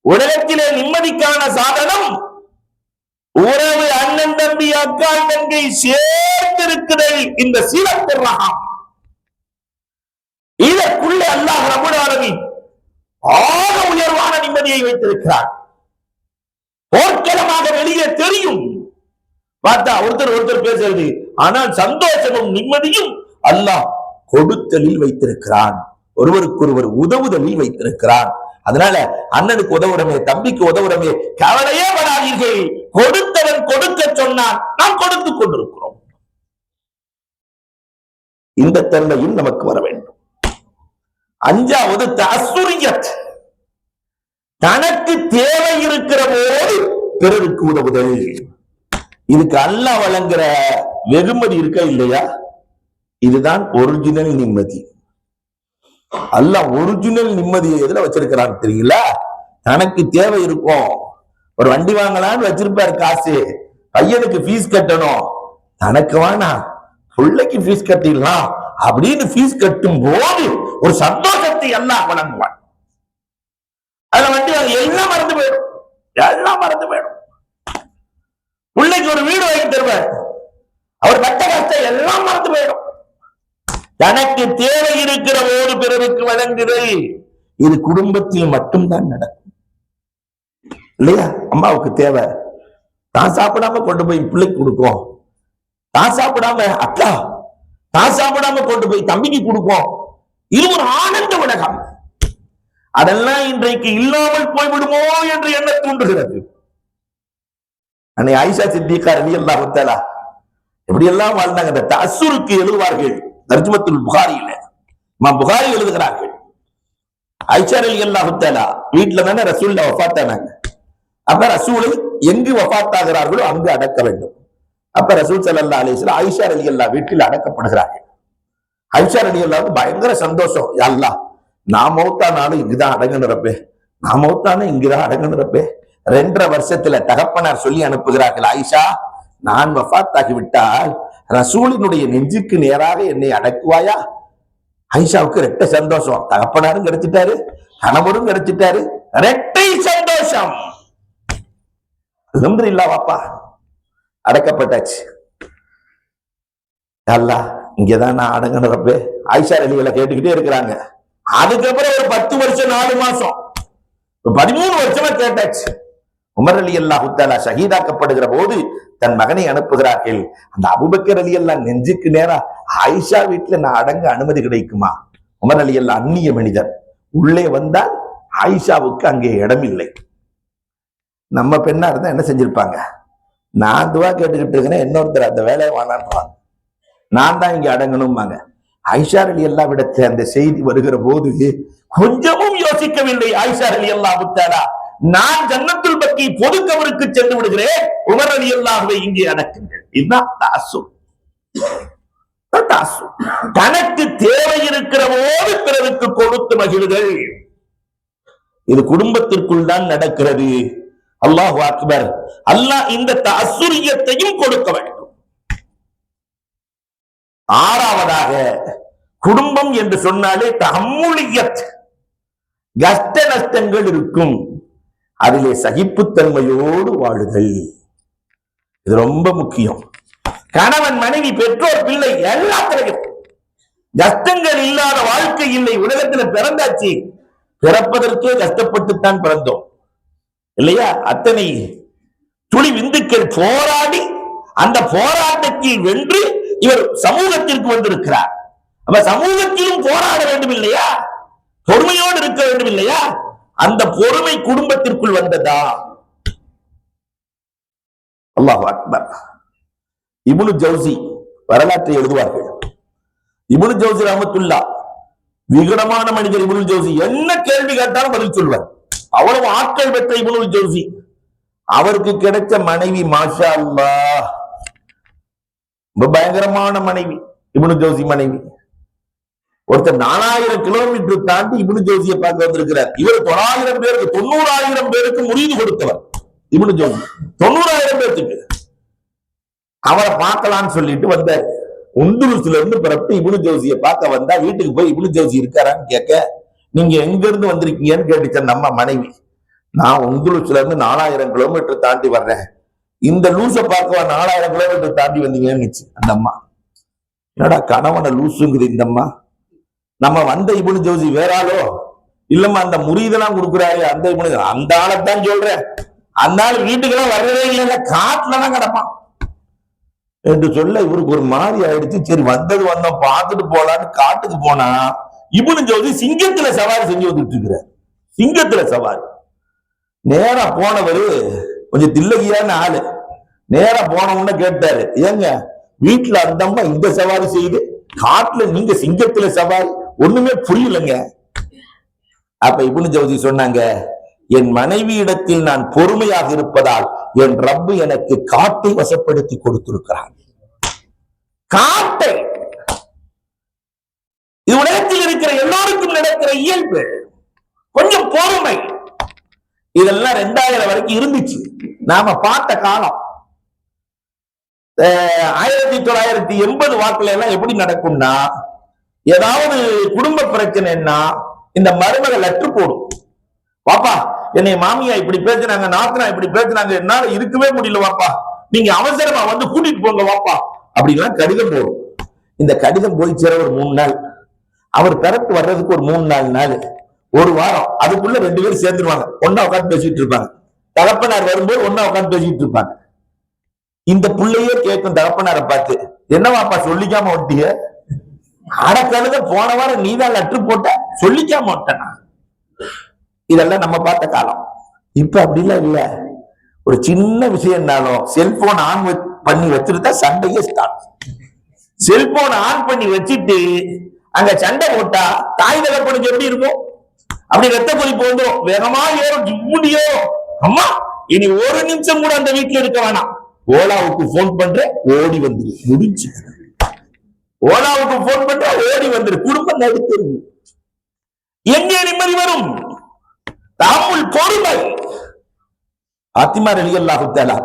உலகத்திலே நிம்மதிக்கான சாதனம் உறவு, அண்ணன் தம்பி அக்கா தங்கை சேர்ந்திருக்கிறதை இந்த சீலத்துர் ரஹம். இதற்குள்ளே அல்லாஹ் ரப்பல் ஆலமீன் ஆக உயர்வான நிம்மதியை வைத்திருக்கிறார். போர்க்களமாக வெளியே தெரியும், பார்த்தா ஒருத்தர் பேசுறது, ஆனால் சந்தோஷமும் நிம்மதியும் அல்லாஹ் கொடுத்தலில் வைத்திருக்கிறான், ஒருவருக்கொருவர் உதவுதலில் வைத்திருக்கிறான். அதனால அண்ணனுக்கு உதவுறமே, தம்பிக்கு உதவுறமே, கவலையே படாதீர்கள். கொடுத்தவன் கொடுக்க சொன்னான், நாம் கொடுத்து கொண்டிருக்கிறோம். இந்த தன்மையும் நமக்கு வர வேண்டும். 5வது தஅஸ்ஸுரியத், தனக்கு தேவை இருக்கிற போது பிறருக்கு உதவுதல். இதுக்கு அல்லாஹ் வழங்குற வெகுமதி இருக்கா இல்லையா? இதுதான் ஒரிஜினல் நிம்மதி. அல்லாஹ் ஒரிஜினல் நிம்மதியை எதுல வச்சிருக்கிறான்னு தெரியல. தனக்கு தேவை இருக்கும், ஒரு வண்டி வாங்கலான்னு வச்சிருப்பாரு காசு, பையனுக்கு ஃபீஸ் கட்டணும், தனக்கு வேணா பிள்ளைக்கு ஃபீஸ் கட்டிடலாம் அப்படின்னு ஃபீஸ் கட்டும் போது ஒரு சந்தோஷத்தை அல்லாஹ் வழங்குவான். அதுல வண்டி வாங்க எல்லாம் மறந்து போயிடும், எல்லாம் மறந்து போயிடும். பிள்ளைக்கு ஒரு வீடு வாங்கி தருவார், அவர் கட்ட கஷ்டம் எல்லாம் மறந்து போயிடும். தனக்கு தேவை இருக்கிற போது பிறருக்கு வழங்குதல், இது குடும்பத்தில் மட்டும்தான் நடக்கும் இல்லையா? அம்மாவுக்கு தேவை, தான் சாப்பிடாம கொண்டு போய் பிள்ளைக்கு கொடுக்கும், தான் சாப்பிடாம அக்கா, தான் சாப்பிடாம கொண்டு போய் தம்பிக்கு கொடுக்கும். இது ஒரு ஆனந்த உலகம். அதெல்லாம் இன்றைக்கு இல்லாமல் போய்விடுமோ என்று எண்ண தூண்டுகிறது. அன்னை ஆயிஷா சித்திகா ரலியல்லாஹு தஆலா எப்படி எல்லாம் வாழ்ந்தாங்க. அந்த தஅஸ்ஸுருக்கு எழுதுவார்கள் தர்ஜுமத்துல் புகாரியில, இமாம் புகாரி எழுதுகிறார்கள், ஆயிஷா ரலியல்லாஹு தஆலா வீட்டுல தானே ரசூலுல்லாஹ் வஃபாத் ஆனாங்க. அப்ப ரசூலை எங்கு வஃபாத் ஆகிறார்களோ அங்கு அடக்க வேண்டும். அப்ப ரசூல் ஸல்லல்லாஹு அலைஹி வஸல்லம் ஆயிஷா ரலியல்லாஹு வீட்டில் அடக்கப்படுகிறார்கள். ஆயிஷா ரலியல்லாஹு பயங்கர சந்தோஷம், யா அல்லாஹ் நான் மௌத்தானாலும் இங்குதான் அடங்கணுறப்பே, நான் மௌத்தானே இங்குதான் அடங்கணுறப்பே. 2.5 வருஷத்துல தகப்பனார் சொல்லி அனுப்புகிறார்கள், ஆயிஷா நான் வஃபாத் ஆகிவிட்டால் ரசூலினுடைய நெஞ்சுக்கு நேராக என்னை அடக்குவாயா? ஆயிஷாவுக்கு 2 சந்தோஷம், தகப்பனாரும் கிடைச்சிட்டாரு, கணவரும் கிடைச்சிட்டாரு, 2 சந்தோஷம். அல்ஹம்துலில்லாஹ் வாப்பா அடக்கப்பட்டாச்சு. அல்லாஹ் இங்கதான் நான் அடங்கணுறப்பே. ஆயிஷா ரலியல்லாஹு கேட்டுக்கிட்டே இருக்கிறாங்க. அதுக்கப்புறம் ஒரு 10 வருஷம் 4 மாசம் 13 வருஷமா கேட்டாச்சு. உமர் ரலியல்லாஹு தஆலா ஷஹீதாக்கப்படுகிற போது தன் மகனை அனுப்புகிறார்கள். அந்த அபூபக்கர் ரலியல்லாஹு நெஞ்சுக்கு நேரா ஆயிஷா வீட்டுல நான் அடங்க அனுமதி கிடைக்குமா? உமர் ரலியல்லாஹு அந்நிய மனிதர், உள்ளே வந்தால் ஆயிஷாவுக்கு அங்கே இடம் இல்லை. நம்ம பெண்ணா இருந்தா என்ன செஞ்சிருப்பாங்க? நான் துவா கேட்டுக்கிட்டு இருக்கிறேன், இன்னொருத்தர் அந்த வேலையை வானான்றாங்க, நான் தான் இங்க அடங்கணும்பாங்க. ஆயிஷா ரலியல்லாஹு விடத்துல அந்த செய்தி வருகிற போது கொஞ்சமும் யோசிக்கவில்லை. ஆயிஷா ரலியல்லாஹு தஆலா நான் ஜன்னத்துல் பக்கி பொது கபருக்கு சென்று விடுகிறேன், உமர் ரலியல்லாஹுவை இங்கே அடக்குங்கள். இதுதான் தஅஸ்ஸுர். தனக்கு தேவை இருக்கிற போது பிறருக்கு கொடுத்து மகிழுதல், இது குடும்பத்திற்குள் தான் நடக்கிறது. அல்லாஹு அக்பர். அல்லாஹ் இந்த தஅஸ்ஸுரியத்தையும் கொடுக்க வேண்டும். ஆறாவதாக, குடும்பம் என்று சொன்னாலே தஹம்முலியத், கஷ்ட நஷ்டங்கள் இருக்கும், அதிலே சகிப்புத்தன்மையோடு வாழுதல், இது ரொம்ப முக்கியம். கணவன் மனைவி பெற்றோர் பிள்ளை எல்லாத்திலையும் கஷ்டங்கள் இல்லாத வாழ்க்கை இல்லை. உலகத்துல பிறந்தாச்சு, பிறப்பதற்கே கஷ்டப்பட்டுத்தான் பிறந்தோம் இல்லையா? அத்தனை துளி விந்துக்கள் போராடி அந்த போராட்டத்தில் வென்று இவர் சமூகத்திற்கு வந்திருக்கிறார். அப்ப சமூகத்திலும் போராட வேண்டும் இல்லையா? பொறுமையோடு இருக்க வேண்டும் இல்லையா? அந்த பொறுமை குடும்பத்திற்குள் வந்ததா? அல்லாஹ் அக்பர். இப்னு ஜௌசி வரலாற்றை எழுதுவார்கள். இப்னு ஜௌசி ரஹ்மத்துல்லாஹ் விகடமான மனிதர். இப்னு ஜௌசி என்ன கேள்வி கேட்டாலும் பதில் சொல்வார். அவ்வளவு ஆட்கள் பெற்ற இப்னு ஜௌசி, அவருக்கு கிடைச்ச மனைவி மாஷா அல்லாஹ், பயங்கரமான மனைவி. இப்னு ஜௌசி மனைவி ஒருத்தர் 4000 கிலோமீட்டர் தாண்டி இப்னு ஜௌசியை பார்க்க வந்திருக்கிறார். இவர் 900 பேருக்கு 90000 பேருக்கு முரீது கொடுத்தவர் இப்னு ஜௌசி. 90000 பேருக்கு அவரை பார்க்கலான்னு சொல்லிட்டு வந்தார். உந்துருஸ்ல இருந்து பிறப்பு இப்னு ஜௌசியை பார்க்க வந்தா, வீட்டுக்கு போய் இப்னு ஜௌசி இருக்காரான்னு கேட்க, நீங்க எங்க இருந்து வந்திருக்கீங்கன்னு கேட்டுச்ச நம்ம மனைவி. நான் உந்துருஸ்ல இருந்து 4000 கிலோமீட்டர் தாண்டி வர்றேன், இந்த லூச பார்க்க 4000 கிலோமீட்டர் தாண்டி வந்தீங்கன்னு அந்த அம்மா. என்னடா கணவனை லூசுங்குது இந்த அம்மா. நம்ம வந்த இப்னு ஜௌசி வேறாலோ இல்லம்மா, அந்த முரீதெல்லாம் கொடுக்குறாரு அந்த இப்னு, அந்த ஆளைத்தான் சொல்றேன். அந்த ஆள் வீட்டுக்கெல்லாம் வரவே இல்லை, காட்டுலதான் கிடப்பான் என்று சொல்ல இவருக்கு ஒரு மாதிரி ஆயிடுச்சு. சரி வந்தது வந்தோம், பார்த்துட்டு போலான்னு காட்டுக்கு போனா இப்னு ஜௌசி சிங்கத்துல சவாரி செஞ்சு வந்துட்டு இருக்கிறார். சிங்கத்துல சவாரி. நேரா போனவரு கொஞ்சம் தில்லகியான ஆளு. நேரா போனவன்னு கேட்டாரு, ஏங்க வீட்டுல அந்தம்மா இந்த சவாரி செய்து, காட்டுல நீங்க சிங்கத்துல சவாரி, ஒண்ணுமே புரியலங்க. அப்ப இப்னு ஜௌசி சொன்னாங்க, என் மனைவி இடத்தில் நான் பொறுமையாக இருப்பதால் என் ரப்பு எனக்கு காட்டை வசப்படுத்தி கொடுத்திருக்கிறான். காட்டை இது உலகத்தில் இருக்கிற எல்லோருக்கும் நடக்கிற இயல்பு. கொஞ்சம் பொறுமை. இதெல்லாம் 2000 வரைக்கும் இருந்துச்சு. நாம பார்த்த காலம் 1980 வாக்குல எல்லாம் எப்படி நடக்கும்னா, ஏதாவது குடும்ப பிரச்சனைன்னா இந்த மருமக லெட்டர் போடும். வாப்பா என்னை மாமியா இப்படி பேசினாங்க, நாத்தனா இப்படி பேசினாங்க, என்னால இருக்கவே முடியல வாப்பா, நீங்க அவசரமா வந்து கூட்டிட்டு போங்க வாப்பா அப்படின்லாம் கடிதம் போடும். இந்த கடிதம் போய் சேர ஒரு 3 நாள், அவர் கரெக்ட் வர்றதுக்கு ஒரு 3-4 நாள், ஒரு வாரம், அதுக்குள்ள 2 பேரும் சேர்ந்துருவாங்க. ஒன்னா உட்காந்து பேசிட்டு இருப்பாங்க. தகப்பனார் வரும்போது ஒன்னா உட்காந்து பேசிட்டு இருப்பாங்க. இந்த பிள்ளையே கேட்கும் தகப்பனாரை பார்த்து, என்னவாப்பா சொல்லிக்காம ஒட்டிய, அடக்கழுத போன வாரம் நீதான் லெட்டர் போட்ட, சொல்லிக்காம ஒட்டனா. இதெல்லாம் நம்ம பார்த்த காலம். இப்ப அப்படிலாம் இல்ல. ஒரு சின்ன விஷயம்னாலும் செல்போன் ஆன் பண்ணி வச்சிருந்தா சண்டையே ஸ்டார்ட். செல்போன் ஆன் பண்ணி வச்சுட்டு அங்க சண்டை போட்டா தாய் தகப்பனுக்கு எப்படி இருக்கும்? அப்படி ரத்த கொதிப்பு வந்துடும், வேகமா ஏறும், இப்படியோ அம்மா இனி ஒரு நிமிஷம் கூட அந்த வீட்டுல இருக்க வேணாம், ஓலாவுக்கு போன் பண்ற ஓடி வந்துரு, முடிஞ்சு. ஓலாவுக்கு போன் பண்ற ஓடி வந்துரு, குடும்பம் நடுத்து. எங்கே நிம்மதி வரும்? தாமுல் பொறுமை. பாத்திமா ரலியல்லாஹு தஆலா,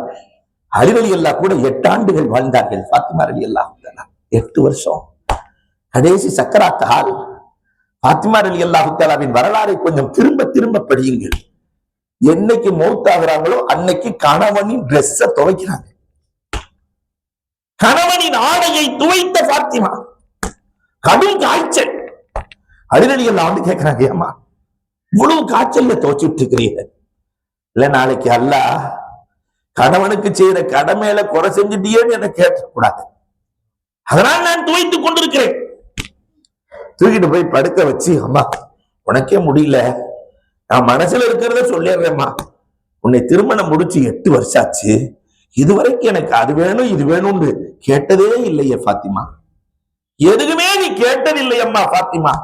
அலி ரலியல்லாஹு கூட 8 ஆண்டுகள் வாழ்ந்தார்கள். பாத்திமா ரலியல்லாஹு தஆலா 8 வருஷம். கடைசி சக்கராத் ஹால். பாத்திமா ரலியல்லாஹு தஆலாவின் வரலாறை கொஞ்சம் திரும்ப திரும்ப படியுங்கள். என்னைக்கு மௌத்தாகிறாங்களோ அன்னைக்கு கணவனின் ட்ரெஸ்ஸ துவைக்கிறாங்க. கணவனின் ஆடையை துவைத்த பாத்திமா. கடும் காய்ச்சல். அலி ரலியல்லாஹு வந்து கேட்கிறாங்க, ஏமா இவ்வளவு காய்ச்சல்ல துவைச்சிட்டு இருக்கிறீங்க? இல்ல, நாளைக்கு அல்லாஹ் கணவனுக்கு செய்யற கடமையில குறை செஞ்சுட்டியேன்னு என்ன கேட்கக்கூடாது, அதனால் நான் துவைத்துக் கொண்டிருக்கிறேன். தூக்கிட்டு போய் படுக்க வச்சு, அம்மா உனக்கே முடியல, நான் மனசுல இருக்கிறத சொல்லிடுறேம்மா, உன்னை திருமணம் முடிச்சு 8 வருஷம் ஆச்சு, இதுவரைக்கும் எனக்கு அது வேணும் இது வேணும்னு கேட்டதே இல்லையே பாத்திமா, எதுக்குமே நீ கேட்டதில்லை அம்மா பாத்திமா.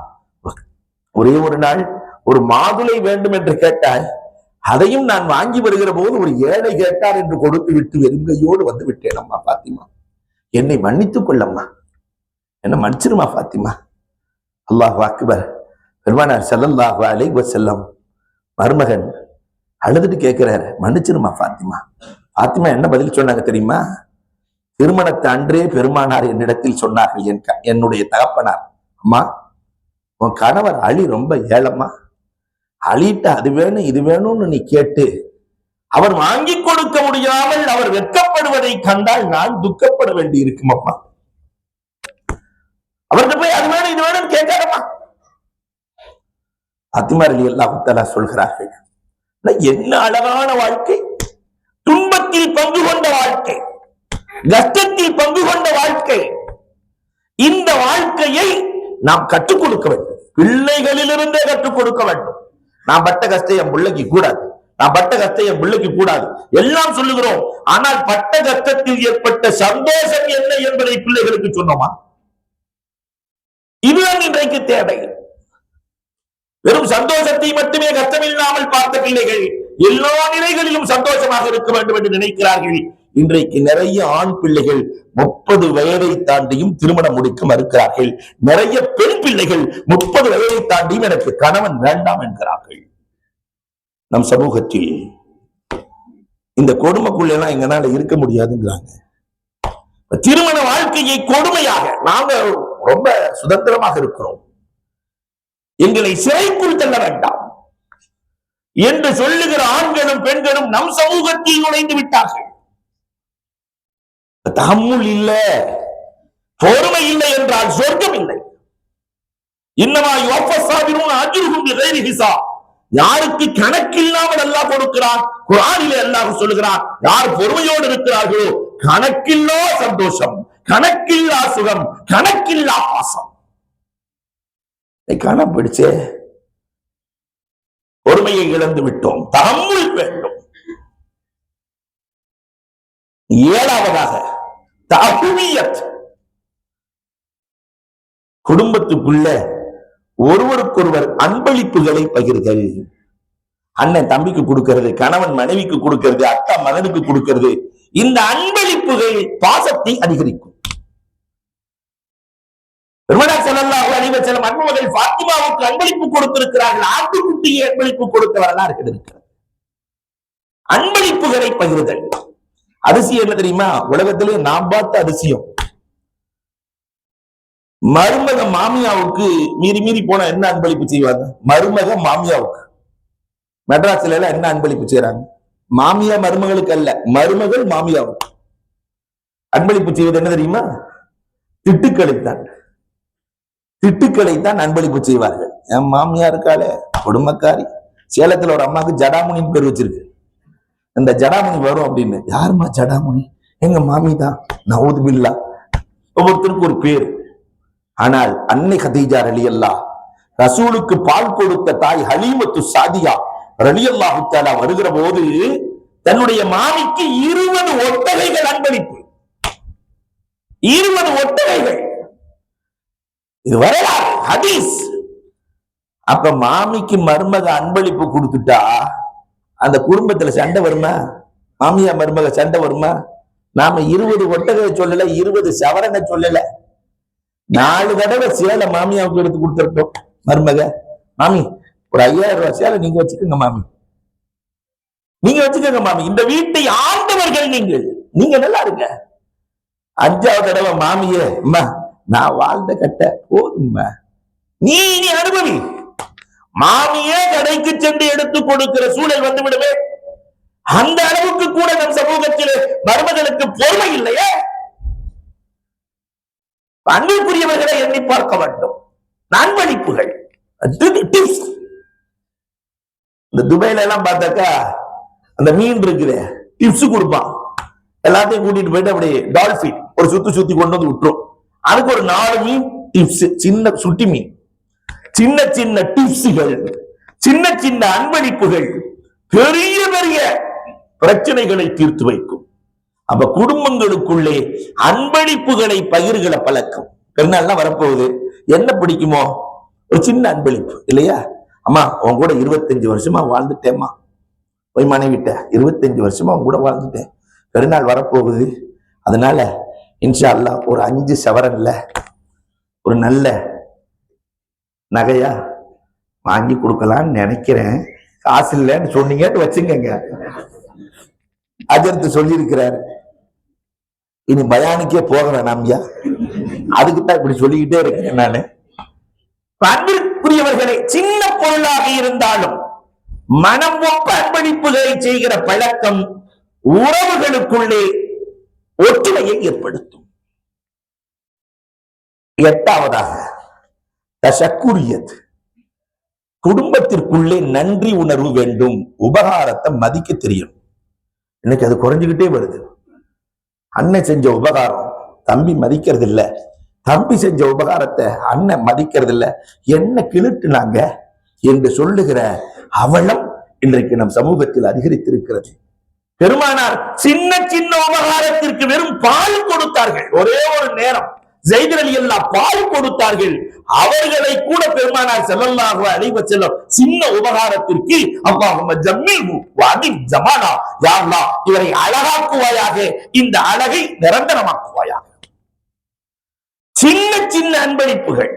ஒரே ஒரு நாள் ஒரு மாதுளை வேண்டும் என்று கேட்டாய், அதையும் நான் வாங்கி வருகிற போது ஒரு ஏழை கேட்டார் என்று கொடுத்து விட்டு வெறுங்கையோடு வந்து விட்டேன் அம்மா பாத்திமா, என்னை மன்னித்துக் கொள்ளம்மா, என்ன மன்னிச்சிருமா பாத்திமா. அல்லாஹ் அக்பர். பெருமானார் ஸல்லல்லாஹு அலைஹி வஸல்லம் மருமகன் அழுதுட்டு கேட்கிறாரு, மன்னிச்சிருமா பாத்திமா. பாத்திமா என்ன பதில் சொன்னாங்க தெரியுமா? திருமணத்தை அன்றே பெருமானார் என்னிடத்தில் சொன்னார்கள், என்னுடைய தகப்பனார், அம்மா உன் கணவர் அலி ரொம்ப ஏழம்மா, அலிட்ட அது வேணும் இது வேணும்னு நீ கேட்டு அவர் வாங்கி கொடுக்க முடியாமல் அவர் வெட்கப்படுவதை கண்டால் நான் துக்கப்பட வேண்டி இருக்கும் அம்மா. அவர்கிட்ட போய் அது வேணும் இது வேணும்னு கேட்காதம்மா. பாத்திமா ரலியல்லாஹு தஆலா சொல்கிறார்கள், என்ன அழகான வாழ்க்கை, துன்பத்தில் பங்கு கொண்ட வாழ்க்கை, கஷ்டத்தில் பங்கு கொண்ட வாழ்க்கை. இந்த வாழ்க்கையை நாம் கற்றுக் கொடுக்க வேண்டும், பிள்ளைகளிலிருந்தே கற்றுக் கொடுக்க வேண்டும். நான் பட்ட கஷ்டம் என் பிள்ளைக்கு கூடாது, நான் பட்ட கஷ்டம் என் பிள்ளைக்கு கூடாது எல்லாம் சொல்லுகிறோம். ஆனால் பட்ட கஷ்டத்தில் ஏற்பட்ட சந்தோஷம் என்ன என்பதை பிள்ளைகளுக்கு சொன்னோமா? இதுதான் இன்றைக்கு தேவை. வெறும் சந்தோஷத்தை மட்டுமே கஷ்டமில்லாமல் பார்த்த பிள்ளைகள் எல்லா நிலைகளிலும் சந்தோஷமாக இருக்க வேண்டும் என்று நினைக்கிறார்கள். இன்றைக்கு நிறைய ஆண் பிள்ளைகள் 30 வயதை தாண்டியும் திருமணம் முடிக்க மறுக்கிறார்கள். நிறைய பெண் பிள்ளைகள் 30 வயதை தாண்டியும் எனக்கு கணவன் வேண்டாம் என்கிறார்கள். நம் சமூகத்தில் இந்த கொடுமைக்குள்ள எல்லாம் எங்களால இருக்க முடியாதுங்கிறாங்க. திருமண வாழ்க்கையை கொடுமையாக, நாங்க ரொம்ப சுதந்திரமாக இருக்கிறோம், எங்களை சிறைக்குள் தள்ள வேண்டாம் என்று சொல்லுகிற ஆண்களும் பெண்களும் நம் சமூகத்தில் நுழைந்து விட்டார்கள். தம்முள் இல்ல, பொறுமை இல்லை என்றால் சொர்க்கம் இல்லை. இன்னமா யுவஃபஸாபிரூன அஜ்ருஹும் பிகைரி ஹிசாப். யாருக்கு கணக்கில்லாமல் அல்லாஹ் கொடுக்கிறான். குர்ஆனிலே அல்லாஹ் சொல்லுகிறான், யார் பொறுமையோடு இருக்கிறார்களோ கணக்கில்லா சந்தோஷம், கணக்கில்லா சுகம், கணக்கில்லா பாசம். காண பிடிச்சே பொறுமையை இழந்து விட்டோம். தம்முள் வேண்டும். ஏழாவதாக தஹ்வியத், குடும்பத்துக்குள்ள ஒருவருக்கொருவர் அன்பளிப்புகளை பகிர்தல். அண்ணன் தம்பிக்கு கொடுக்கிறது, கணவன் மனைவிக்கு கொடுக்கிறது, அக்கா மகனுக்கு கொடுக்கிறது. இந்த அன்பளிப்புகள் பாசத்தை அதிகரிக்கும். பெருமானார் ஸல்லல்லாஹு அலைஹி வஸல்லம் அன்புமகள் ஃபாத்திமாவுக்கு அன்பளிப்பு கொடுத்திருக்கிறார்கள். ஆட்டுக்குட்டியை அன்பளிப்பு கொடுத்த வரலாறு இருக்கிறது. அன்பளிப்புகளை பகிர்தல். அதிசயம் என்ன தெரியுமா? உலகத்திலே நாம் பார்த்த அதிசயம், மருமக மாமியாவுக்கு மீறி மீறி போன என்ன அன்பளிப்பு செய்வாங்க? மருமக மாமியாவுக்கு மெட்ராஸ்ல எல்லாம் என்ன அன்பளிப்பு செய்யறாங்க? மாமியா மருமகளுக்கு அல்ல, மருமகள் மாமியாவுக்கு அன்பளிப்பு செய்வது என்ன தெரியுமா? திட்டுக்களைத்தான், திட்டுக்களைத்தான் அன்பளிப்பு செய்வார்கள். என் மாமியா இருக்காளே கொடுமைக்காரி, சேலத்துல ஒரு அம்மாவுக்கு ஜடாமுனின்னு பேர் வச்சிருக்கு. இந்த ஜடாமுனி வரும் அப்படின்னு, யாருமா ஜடாமுனி? எங்க மாமி தான். நவுது பில்லா. ஒவ்வொருத்தருக்கு ஒரு பேர். ஆனால் அன்னை கதீஜா ரலியல்லாஹ், ரசூலுக்கு பால் கொடுத்த தாய் ஹலீமத்து சாதியா ரலியல்லாஹு தஆலா வருகிற போது தன்னுடைய மாமிக்கு 20 ஒட்டகைகள் அன்பளிப்பு. 20 ஒட்டகைகள். இது வரலாறு, ஹதீஸ். அப்ப மாமிக்கு மருமக அன்பளிப்பு கொடுத்துட்டா அந்த குடும்பத்துல சண்டை வருமா? மாமியா மருமக சண்டை வருமா? நாம 20 ஒட்டகை சொல்லல, 20 சவரனை சொல்லல. 4 தடவை சேலை மாமியாவுக்கு எடுத்து கொடுத்துருக்கோம். மருமக, மாமி ஒரு 5000 ரூபாய் சேலை நீங்க வச்சுக்கோங்க மாமி, நீங்க வச்சுக்கோங்க மாமி, இந்த வீட்டை ஆண்டவர்கள் நீங்கள், நீங்க நல்லா இருங்க. 5வது தடவை மாமியே, அம்மா நான் வாழ்ந்த கட்ட போதும்மா, நீ அனுபவி. மாமியே கடைக்கு சென்று எடுத்து கொடுக்கிற சூழல் வந்து விடுமே. அந்த அளவுக்கு கூட நம் சமூகத்தில் மருமகளுக்கு பொறுமை இல்லையே. அன்புக்குரியவர்களை எண்ணி பார்க்க வேண்டும். அன்பளிப்புகள், இந்த துபாயில எல்லாம் பார்த்தாக்கா அந்த மீன் இருக்குது, டிப்ஸ் கொடுப்பான். எல்லாத்தையும் கூட்டிட்டு போயிட்டு அப்படி டால்பின் ஒரு சுத்தி கொண்டு வந்து விட்டுரும். அதுக்கு ஒரு 4 மீன் டிப்ஸ், சின்ன சுட்டி மீன், சின்ன சின்ன டிப்ஸுகள், சின்ன சின்ன அன்பளிப்புகள் பெரிய பெரிய பிரச்சனைகளை தீர்த்து வைக்கும். அப்ப குடும்பங்களுக்குள்ளே அன்பளிப்புகளை பகிர்கிற பழக்கம். பெருநாள்லாம் வரப்போகுது, என்ன பிடிக்குமோ ஒரு சின்ன அன்பளிப்பு இல்லையா? அம்மா உன் கூட 25 வருஷமா வாழ்ந்துட்டேம்மா, போய் மனைவிட்ட 25 வருஷமா உன் கூட வாழ்ந்துட்டேன், பெருநாள் வரப்போகுது, அதனால இன்ஷா அல்லாஹ் ஒரு 5 சவரன்ல ஒரு நல்ல நகையா வாங்கி கொடுக்கலான்னு நினைக்கிறேன், காசு இல்லைன்னு சொன்னீங்கன்னு வச்சுங்க. அஜர்த்து சொல்லி இருக்கிறாரு. இனி பயானுக்கே போக வேணாம்யா, அதுக்குத்தான் இப்படி சொல்லிக்கிட்டே இருக்கேன் நானு. அன்பிற்குரியவர்களே, சின்ன பொருளாக இருந்தாலும் மனம் ஒப்ப அர்ப்பணிப்புகளை செய்கிற பழக்கம் உறவுகளுக்குள்ளே ஒற்றுமையை ஏற்படுத்தும். எட்டாவதாக தஷக்குரியத், குடும்பத்திற்குள்ளே நன்றி உணர்வு வேண்டும். உபகாரத்தை மதிக்க தெரியும். இன்னைக்கு அது குறைஞ்சுக்கிட்டே வருது. அண்ணன் செஞ்ச உபகாரம் தம்பி மதிக்கிறது இல்ல, தம்பி செஞ்ச உபகாரத்தை அண்ணன் மதிக்கிறது இல்ல, என்ன கிழிட்டுனாங்க என்று சொல்லுகிற அவலம் இன்றைக்கு நம் சமூகத்தில் அதிகரித்திருக்கிறது. பெருமானார் சின்ன சின்ன உபகாரத்திற்கு வெறும் பால் கொடுத்தார்கள். ஒரே ஒரு நேரம் ஸைத் ரலியல்லாஹு பால் கொடுத்தார்கள். அவர்களை கூட பெருமானார் ஸல்லல்லாஹு அலைஹி வஸல்லம் சின்ன உபகாரத்திற்கு அல்லாஹும்ம ஜம்மில்ஹு வ அதிம் ஜமானா, யா அல்லாஹ் இவரை அழகாக்குவாயாக, இந்த அழகை நிரந்தரமாக்குவாயாக. சின்ன சின்ன அன்பளிப்புகள்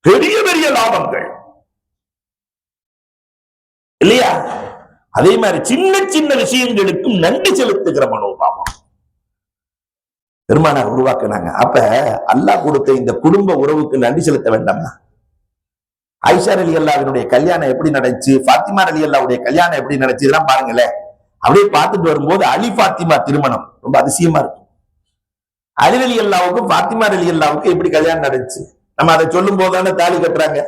பெரிய பெரிய லாபங்கள் இல்லையா? அதே மாதிரி சின்ன சின்ன விஷயங்களுக்கும் நன்றி செலுத்துகிற மனோபாவம் பெருமானார் உருவாக்குனாங்க. அப்ப அல்லாஹ் கொடுத்த இந்த குடும்ப உறவுக்கு நன்றி செலுத்த வேண்டாமா? ஆயிஷா ரலியல்லாஹுவினுடைய கல்யாணம் எப்படி நடந்துச்சு, ஃபாத்திமா ரலியல்லாஹுடைய கல்யாணம் எப்படி நடந்துச்சு, இதெல்லாம் பாருங்களேன். அப்படியே பார்த்துட்டு வரும்போது அலி ஃபாத்திமா திருமணம் ரொம்ப அதிசயமா இருக்கும். அலி ரலியல்லாஹுக்கும் ஃபாத்திமா ரலியல்லாஹுக்கும் எப்படி கல்யாணம் நடந்துச்சு, நம்ம அதை சொல்லும் போதுதானே தாலி கட்டுறாங்க.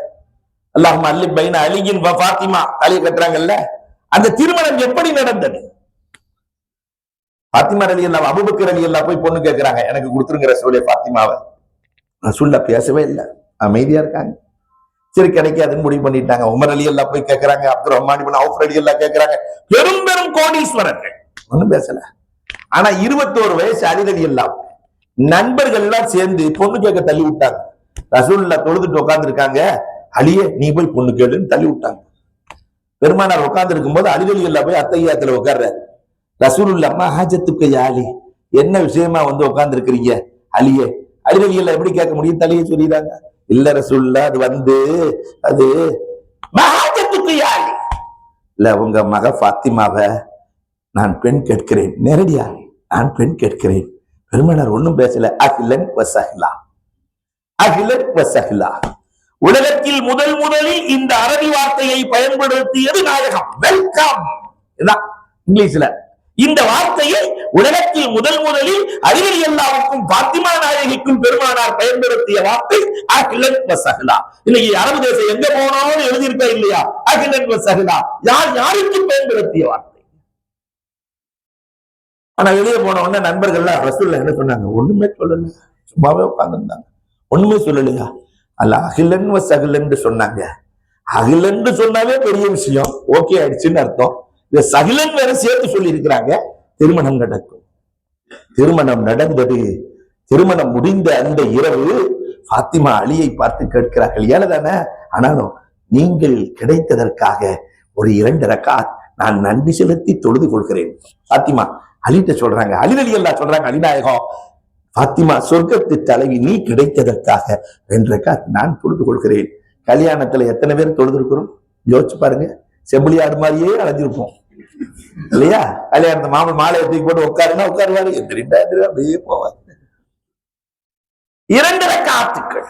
அல்லாஹும்ம அல்லி பைன அலியின் வ ஃபாத்திமா தாலி கட்டுறாங்கல்ல. அந்த திருமணம் எப்படி நடந்தது? ஃபாத்திமா ரலியல்லாஹு அபூபக்கர் ரலியல்லாஹு போய் பொண்ணு கேட்கிறாங்க, எனக்கு கொடுத்துருங்க ரசூலே ஃபாத்திமாவை. ரசூலுல்லாஹ் பேசவே இல்லை, அமைதியா இருக்காங்க. சரி கிடைக்காதுன்னு முடிவு பண்ணிட்டாங்க. உமர் ரலியல்லாஹு போய் கேட்கிறாங்க, அப்துர் ரஹ்மான் இப்னு அவுஃப் ரலியல்லாஹு கேட்கிறாங்க. பெரும் பெரும் கோடீஸ்வரர்கள் ஒண்ணும் பேசல. ஆனா 21 வயசு அலி ரலியல்லாஹு நண்பர்கள் எல்லாம் சேர்ந்து பொண்ணு கேட்க தள்ளி விட்டாங்க. ரசூலுல்லாஹ் தொழுதுட்டு உட்கார்ந்து இருக்காங்க, அலியே நீ போய் பொண்ணு கேளுன்னு தள்ளி விட்டாங்க. பெருமானார் உட்கார்ந்து இருக்கும் போது அலி ரலியல்லாஹு போய் அத்தையாத்துல உட்கார்றாரு. ரசூலுல்லாஹ் அம்மா ஹாஜத்துக்கு யாலி, என்ன விஷயமா வந்து உட்கார்ந்து இருக்கிறீங்க அலியே? அலி ரலியல்லாஹு எப்படி கேட்க முடியும், தலையை சொல்லிடுறாங்க. இல்ல ரசூலுல்லாஹ் அது ஹாஜத்துக்கு யாலி இல்ல, உங்க மக ஃபாத்திமாவை நான் பெண் கேட்கிறேன். நேரடியா நான் பெண் கேட்கிறேன். பெருமானார் ஒண்ணும் பேசல. அஹ்லன் வ ஸஹ்லா, அஹ்லன் வ ஸஹ்லா. உலகத்தில் முதலில் இந்த அரபி வார்த்தையை பயன்படுத்தியது நாயகம். வெல்கம் இங்கிலீஷ்ல. இந்த வார்த்தையை உலகத்தில் முதலில் அலி ரலியல்லாஹுக்கும் ஃபாத்திமா நாயகிக்கும் பெருமானார் பயன்படுத்திய வார்த்தை அஹ்லன் வ ஸஹ்லா. இன்னைக்கு அரபு தேசம் எங்க போனாலும் எழுதியிருக்கா இல்லையா, அஹ்லன் வ ஸஹ்லா. யாருக்கு பயன்படுத்திய வார்த்தை? ஆனா வெளியே போன உடனே நண்பர்கள்லாம் ரசூலுல்லாஹ் என்ன சொன்னாங்க, ஒண்ணுமே சொல்லல, சும்மாவே உட்கார்ந்துருந்தாங்க, ஒண்ணுமே சொல்லலையா? அல்ல அஹ்லன் வ ஸஹ்லன் சொன்னாங்க. அஹ்லன் சொன்னாவே பெரிய விஷயம், ஓகே ஆயிடுச்சுன்னு அர்த்தம். இந்த சஹ்லன் வேற சேர்த்து சொல்லி இருக்கிறாங்க. திருமணம் நடக்கும். திருமணம் நடந்தது. திருமணம் முடிந்த அந்த இரவு ஃபாத்திமா அலியை பார்த்து கேட்கிறார்கள், ஏழதானே ஆனாலும் நீங்கள் கிடைத்ததற்காக ஒரு 2 ரக்காத் நான் நன்றி செலுத்தி தொழுது கொள்கிறேன். ஃபாத்திமா அலிட்ட சொல்றாங்க, அலி ரலியல்லாஹு சொல்றாங்க, அலிநாயகம் ஃபாத்திமா சொர்க்கத்து தலைவி, நீ கிடைத்ததற்காக 2 ரக்காத் நான் தொழுது கொள்கிறேன். கல்யாணத்துல எத்தனை பேர் தொழுது இருக்கிறோம் யோசிச்சு பாருங்க. செம்பிளி ஆடு மாதிரியே அலைஞ்சிருப்போம் இல்லையா? கல்யாணத்தை மாலையை தூக்கி போட்டு உட்காருன்னா உட்காருவாரு, அப்படியே போவாரு. 2 ரக்காத்துக்கள்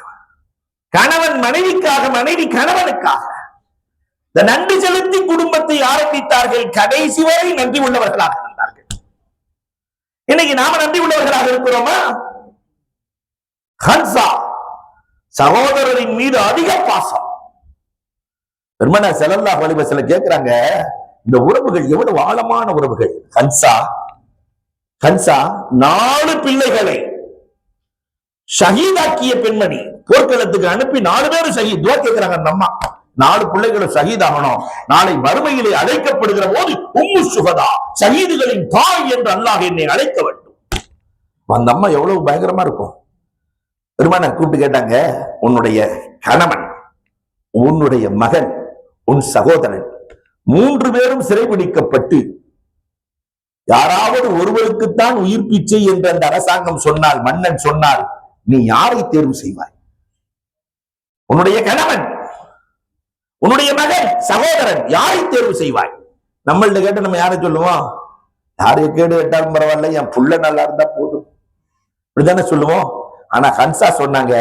கணவன் மனைவிக்காக, மனைவி கணவனுக்காக இந்த நன்றி செலுத்தி குடும்பத்தை ஆரம்பித்தார்கள். கடைசி வரை நன்றி உள்ளவர்களாக இருந்தார்கள். இன்னைக்கு நாம நன்றி உள்ளவர்களாக இருக்கிறோமா? ஹன்சா சகோதரரின் மீது அதிக பாசம். பெருமானார் ஸல்லல்லாஹு அலைஹி வஸல்லம் கேட்கிறாங்க, இந்த உறவுகள் எவ்வளவு ஆழமான உறவுகள். ஹன்சா 4 பிள்ளைகளை ஷஹீதாக்கிய பெண்மணி. போர்க்களத்துக்கு அனுப்பி 4 பேரும் ஷஹீத். துஆ கேட்கிறாங்க அந்த அம்மா, 4 பிள்ளைகளும் ஷஹீதாகணும். நாளை மறுமையிலே அழைக்கப்படுகிற போது உம்மு ஷுஹதா, ஷஹீதுகளின் தாய் என்று அல்லாஹ் என்னை அழைக்க வேண்டும். அந்த அம்மா எவ்வளவு பயங்கரமா இருக்கும். பெருமானார் கூப்பிட்டு கேட்டாங்க, உன்னுடைய கணவன், உன்னுடைய மகன், உன் சகோதரன் 3 பேரும் சிறைபிடிக்கப்பட்டு யாராவது ஒருவருக்குத்தான் உயிர் பிச்சை என்று அந்த அரசாங்கம் சொன்னால், மன்னன் சொன்னால், நீ யாரை தேர்வு செய்வாய்? உன்னுடைய கணவன், உன்னுடைய மகன், சகோதரன், யாரை தேர்வு செய்வாய்? நம்மள்ட்ட கேட்டு நம்ம யாரை சொல்லுவோம்? யாரை கேடு கேட்டாலும் பரவாயில்ல, என் புள்ள நல்லா இருந்தா போதும். இப்படிதானே சொல்லுவோம். ஆனா ஹன்சா சொன்னாங்க,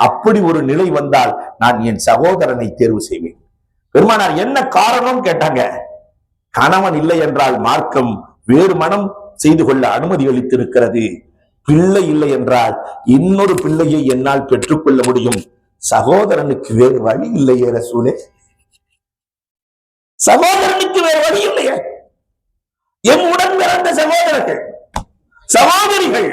அப்படி ஒரு நிலை வந்தால் நான் என் சகோதரனை தேர்வு செய்வேன். பெருமானார் என்ன காரணம் கேட்டாங்க. கணவன் இல்லை என்றால் மார்க்கம் வேறு மனம் செய்து கொள்ள அனுமதி அளித்திருக்கிறது. பிள்ளை இல்லை என்றால் இன்னொரு பிள்ளையை என்னால் பெற்றுக்கொள்ள முடியும். சகோதரனுக்கு வேறு வழி இல்லையே ரசூலே, சகோதரனுக்கு வேறு வழி இல்லையே. என் உடன் பிறந்த சகோதரர்கள், சகோதரிகள்.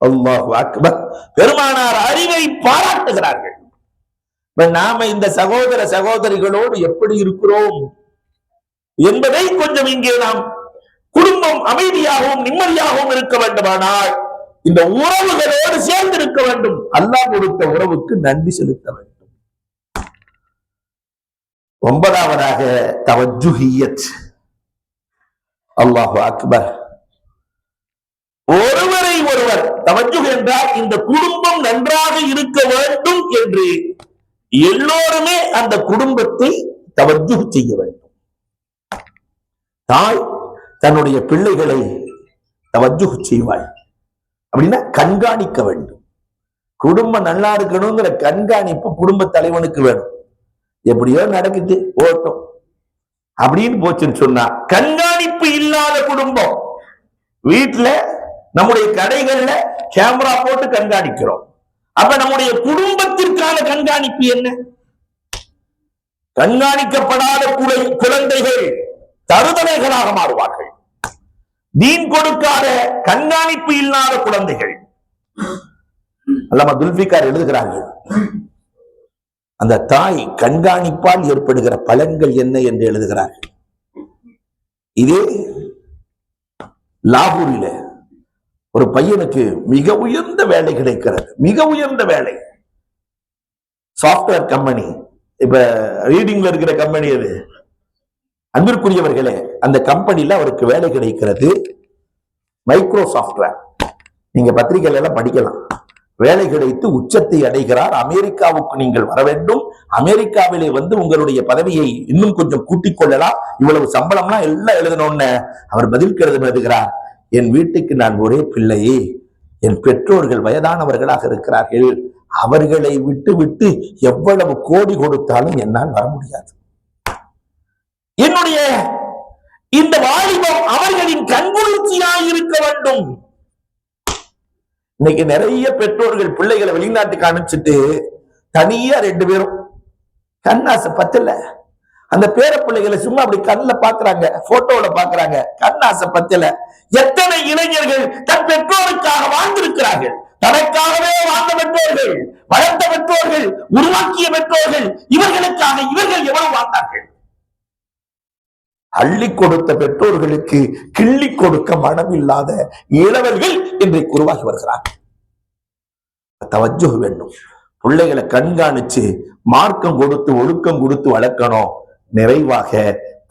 அல்லாஹு அக்பர். பெருமானார் அறிவை பாராட்டுகிறார்கள். நாம இந்த சகோதர சகோதரிகளோடு எப்படி இருக்கிறோம் என்பதை கொஞ்சம் இங்கே நாம் குடும்பம் அமைதியாகவும் நிம்மதியாகவும் இருக்க வேண்டுமானால் இந்த உறவுகளோடு சேர்ந்து இருக்க வேண்டும். அல்லாஹ் கொடுத்த உறவுக்கு நன்றி செலுத்த வேண்டும். 9வதாக தவஜ்ஜுஹியத். அல்லாஹு அக்பர். ஒருவரை ஒருவர் தவஜ்ஜுஹ் என்றால் இந்த குடும்பம் நன்றாக இருக்க வேண்டும் என்று எல்லோருமே அந்த குடும்பத்தை தவஜ்ஜுஹ் செய்ய வேண்டும். தாய் தன்னுடைய பிள்ளைகளை தவஜ்ஜுஹ் செய்வாள். அப்படின்னா கண்காணிக்க வேண்டும். குடும்பம் நல்லா இருக்கணுங்கிற கண்காணிப்பு குடும்ப தலைவனுக்கு வேணும். எப்படியோ நடக்குது ஓட்டும் அப்படின்னு போச்சுன்னு சொன்னா, கண்காணிப்பு இல்லாத குடும்பம். வீட்டுல நம்முடைய கடைகள்ல கேமரா போட்டு கண்காணிக்கிறோம். அப்ப நம்முடைய குடும்பத்திற்கான கண்காணிப்பு என்ன? கண்காணிக்கப்படாத குழந்தைகள் தருதலைகளாக மாறுவார்கள். தீன் கொடுக்காத கண்காணிப்பு இல்லாத குழந்தைகள். அல்லாமா துல்ஃபிகார் எழுதுகிறார்கள், அந்த தாய் கண்காணிப்பால் ஏற்படுகிற பலன்கள் என்ன என்று எழுதுகிறார்கள். இதே லாகூரில ஒரு பையனுக்கு மிக உயர்ந்த வேலை கிடைக்கிறது. மிக உயர்ந்த வேலை, சாப்ட்வேர் கம்பெனி. இப்ப ரீடிங்ல இருக்கிற கம்பெனி அது. அன்பிற்குரியவர்களே, அந்த கம்பெனில அவருக்கு வேலை கிடைக்கிறது. Micro software. நீங்க பத்திரிகையில எல்லாம் படிக்கலாம். வேலை கிடைத்து உச்சத்தை அடைகிறார். அமெரிக்காவுக்கு நீங்கள் வர வேண்டும், அமெரிக்காவிலே வந்து உங்களுடைய பதவியை இன்னும் கொஞ்சம் கூட்டிக் கொள்ளலாம், இவ்வளவு சம்பளம்லாம் எல்லாம் எழுதணும்னு அவர் பதில் கடிதம் எழுதுகிறார். என் வீட்டுக்கு நான் ஒரே பிள்ளையே, என் பெற்றோர்கள் வயதானவர்களாக இருக்கிறார்கள், அவர்களை விட்டு விட்டு எவ்வளவு கோடி கொடுத்தாலும் என்னால் வர முடியாது. என்னுடைய இந்த வாலிபம் அவர்களின் கண்குளிர்ச்சியாக இருக்க வேண்டும். இன்னைக்கு நிறைய பெற்றோர்கள் பிள்ளைகளை வெளிநாட்டுக்கு அனுப்பிச்சுட்டு தனியா 2 பேரும் கண்ணாசை பத்தல, அந்த பேர பிள்ளைகளை சும்மா அப்படி கண்ணுல பாக்குறாங்க, போட்டோல பாக்குறாங்க, கண்ணாசை பத்தல. எத்தனை இளைஞர்கள் தன் பெற்றோருக்காக வாழ்ந்திருக்கிறார்கள். தனக்காகவே வாழ்ந்த பெற்றோர்கள், வளர்ந்த பெற்றோர்கள், உருவாக்கிய பெற்றோர்கள், இவர்களுக்காக இவர்கள் எவ்வளவு வாழ்ந்தார்கள். அள்ளி கொடுத்த பெற்றோர்களுக்கு கிள்ளி கொடுக்க மனம் இல்லாத இளவர்கள் இன்றைக்கு உருவாகி வருகிறார்கள். தவஜ்ஜுஹ் வேண்டும். பிள்ளைகளை கண்காணிச்சு மார்க்கம் கொடுத்து ஒழுக்கம் கொடுத்து வளர்க்கணும். நிறைவாக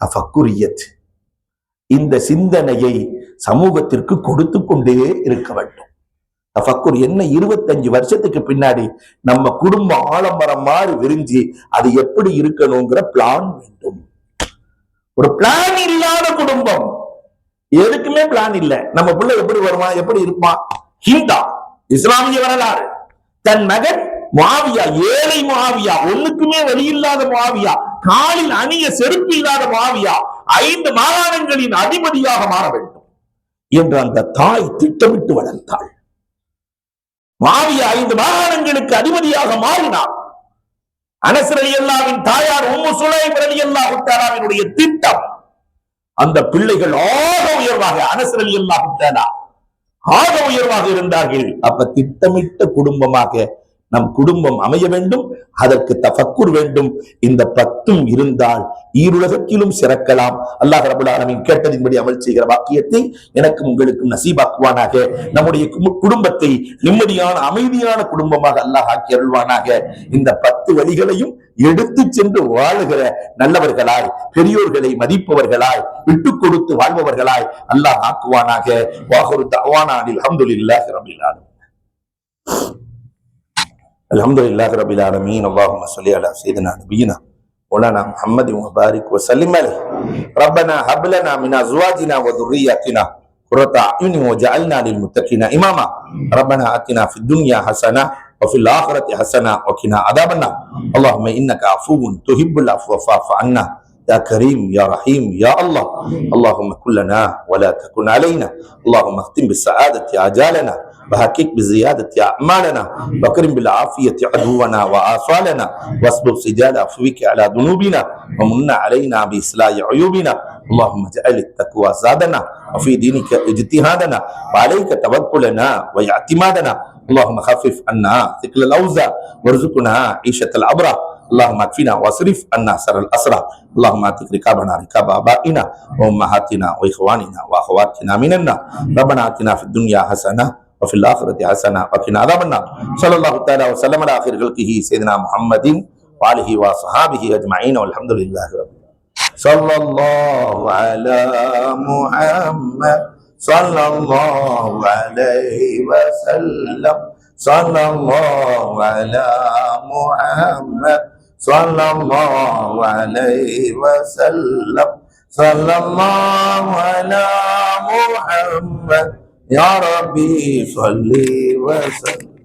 தஃபக்குரியத், இந்த சிந்தனையை சமூகத்திற்கு கொடுத்து கொண்டே இருக்க வேண்டும். தஃபக்குர் என்ன? 25 வருஷத்துக்கு பின்னாடி நம்ம குடும்பம் ஆலமரம் மாதிரி விரிஞ்சு அது எப்படி இருக்கணுங்கிற பிளான் வேண்டும். ஒரு பிளான் இல்லாத குடும்பம், எதுக்குமே பிளான் இல்ல. நம்ம பிள்ளை எப்படி வருவான், எப்படி இருப்பான்? ஹிந்தா இஸ்லாமிய வரலாறு. தன் மகன் முஆவியா, ஏழை முஆவியா, ஒண்ணுக்குமே வழி இல்லாத முஆவியா, காலில் அணிய செருப்பு இல்லாத முஆவியா 5 மாகாணங்களின் அதிபதியாக மாற வேண்டும் என்று அந்த தாய் திட்டமிட்டு வளர்த்தாள். முஆவியா 5 மாகாணங்களுக்கு அதிபதியாக மாறினார். அனஸ் ரலியல்லாஹுவின் தாயார் உம்மு சுலைம் ரலியல்லாஹு தஆலாவினுடைய திட்டம், அந்த பிள்ளைகள் ஆக உயர்வாக, அனஸ் ரலியல்லாஹு தஆலா ஆக உயர்வாக இருந்தார்கள். அப்ப திட்டமிட்ட குடும்பமாக நம் குடும்பம் அமைய வேண்டும். அதற்கு தஃபக்குர் வேண்டும். இந்த 10ம் இருந்தால் ஈருலகத்திலும் சிறக்கலாம். அல்லாஹ் ரப்பல் ஆலமீன் கேட்டதின்படி அமல் செய்கிற பாக்கியத்தை எனக்கும் உங்களுக்கும் நசீபாக்குவானாக. நம்முடைய குடும்பத்தை நிம்மதியான அமைதியான குடும்பமாக அல்லாஹ் ஆக்கி அருள்வானாக. இந்த 10 வழிகளையும் எடுத்து சென்று வாழுகிற நல்லவர்களாய், பெரியோர்களை மதிப்பவர்களாய், விட்டு கொடுத்து வாழ்பவர்களாய் அல்லாஹ் ஆக்குவானாக. வாஹிரு தஅவானா அல்ஹம்துலில்லாஹி ரப்பில் ஆலமீன். அல்ஹம்துலில்லாஹி ரப்பில் ஆலமீன். அல்லாஹும்ம ஸல்லி அலா சய்யிதினா நபியினா மௌலானா முஹம்மதின் வ பாரிக் வ ஸல்லிம் அலைஹி. ரப்பனா ஹப் லனா மின் அஸ்வாஜினா வ ذُرِّيَّتِنَا قرة أعين وجعلنا للمتقين إماما ربنا آتنا في الدنيا حسنة وفي الآخرة حسنة وقنا عذاب النار اللهم إنك عفو تحب العفو فاعف عنا يا كريم يا رحيم يا الله اللهم كن لنا ولا تكن علينا اللهم اختم بالسعادة آجالنا وحقق بزيادة أعمالنا وكرم بالعافية عدونا وآصالنا واسبب سجال عفوك على ذنوبنا ومن علينا بإصلاح عيوبنا اللهم اجعل التقوى زادنا وفي دينك اجتهادنا وعليك توكلنا واعتمادنا اللهم خفف عنا ثقل الأوزار وارزقنا عيشة الأبرار اللهم اكفنا واصرف عنا شر الأسرى اللهم اعتق رقابنا رقاب آبائنا وأمهاتنا وإخواننا وأخواتنا من النار ربنا آتنا في الدنيا حسنة وفي الآخرة حسنة وقنا عذاب النار صلى الله تعالى وسلم على خير خلقه سيدنا محمد وآله وصحابه أجمعين والحمد لله رب العالمين صلى الله على محمد صلى الله عليه وسلم صلى الله على محمد صلى الله عليه وسلم صلى الله على محمد يا ربي صل وسلم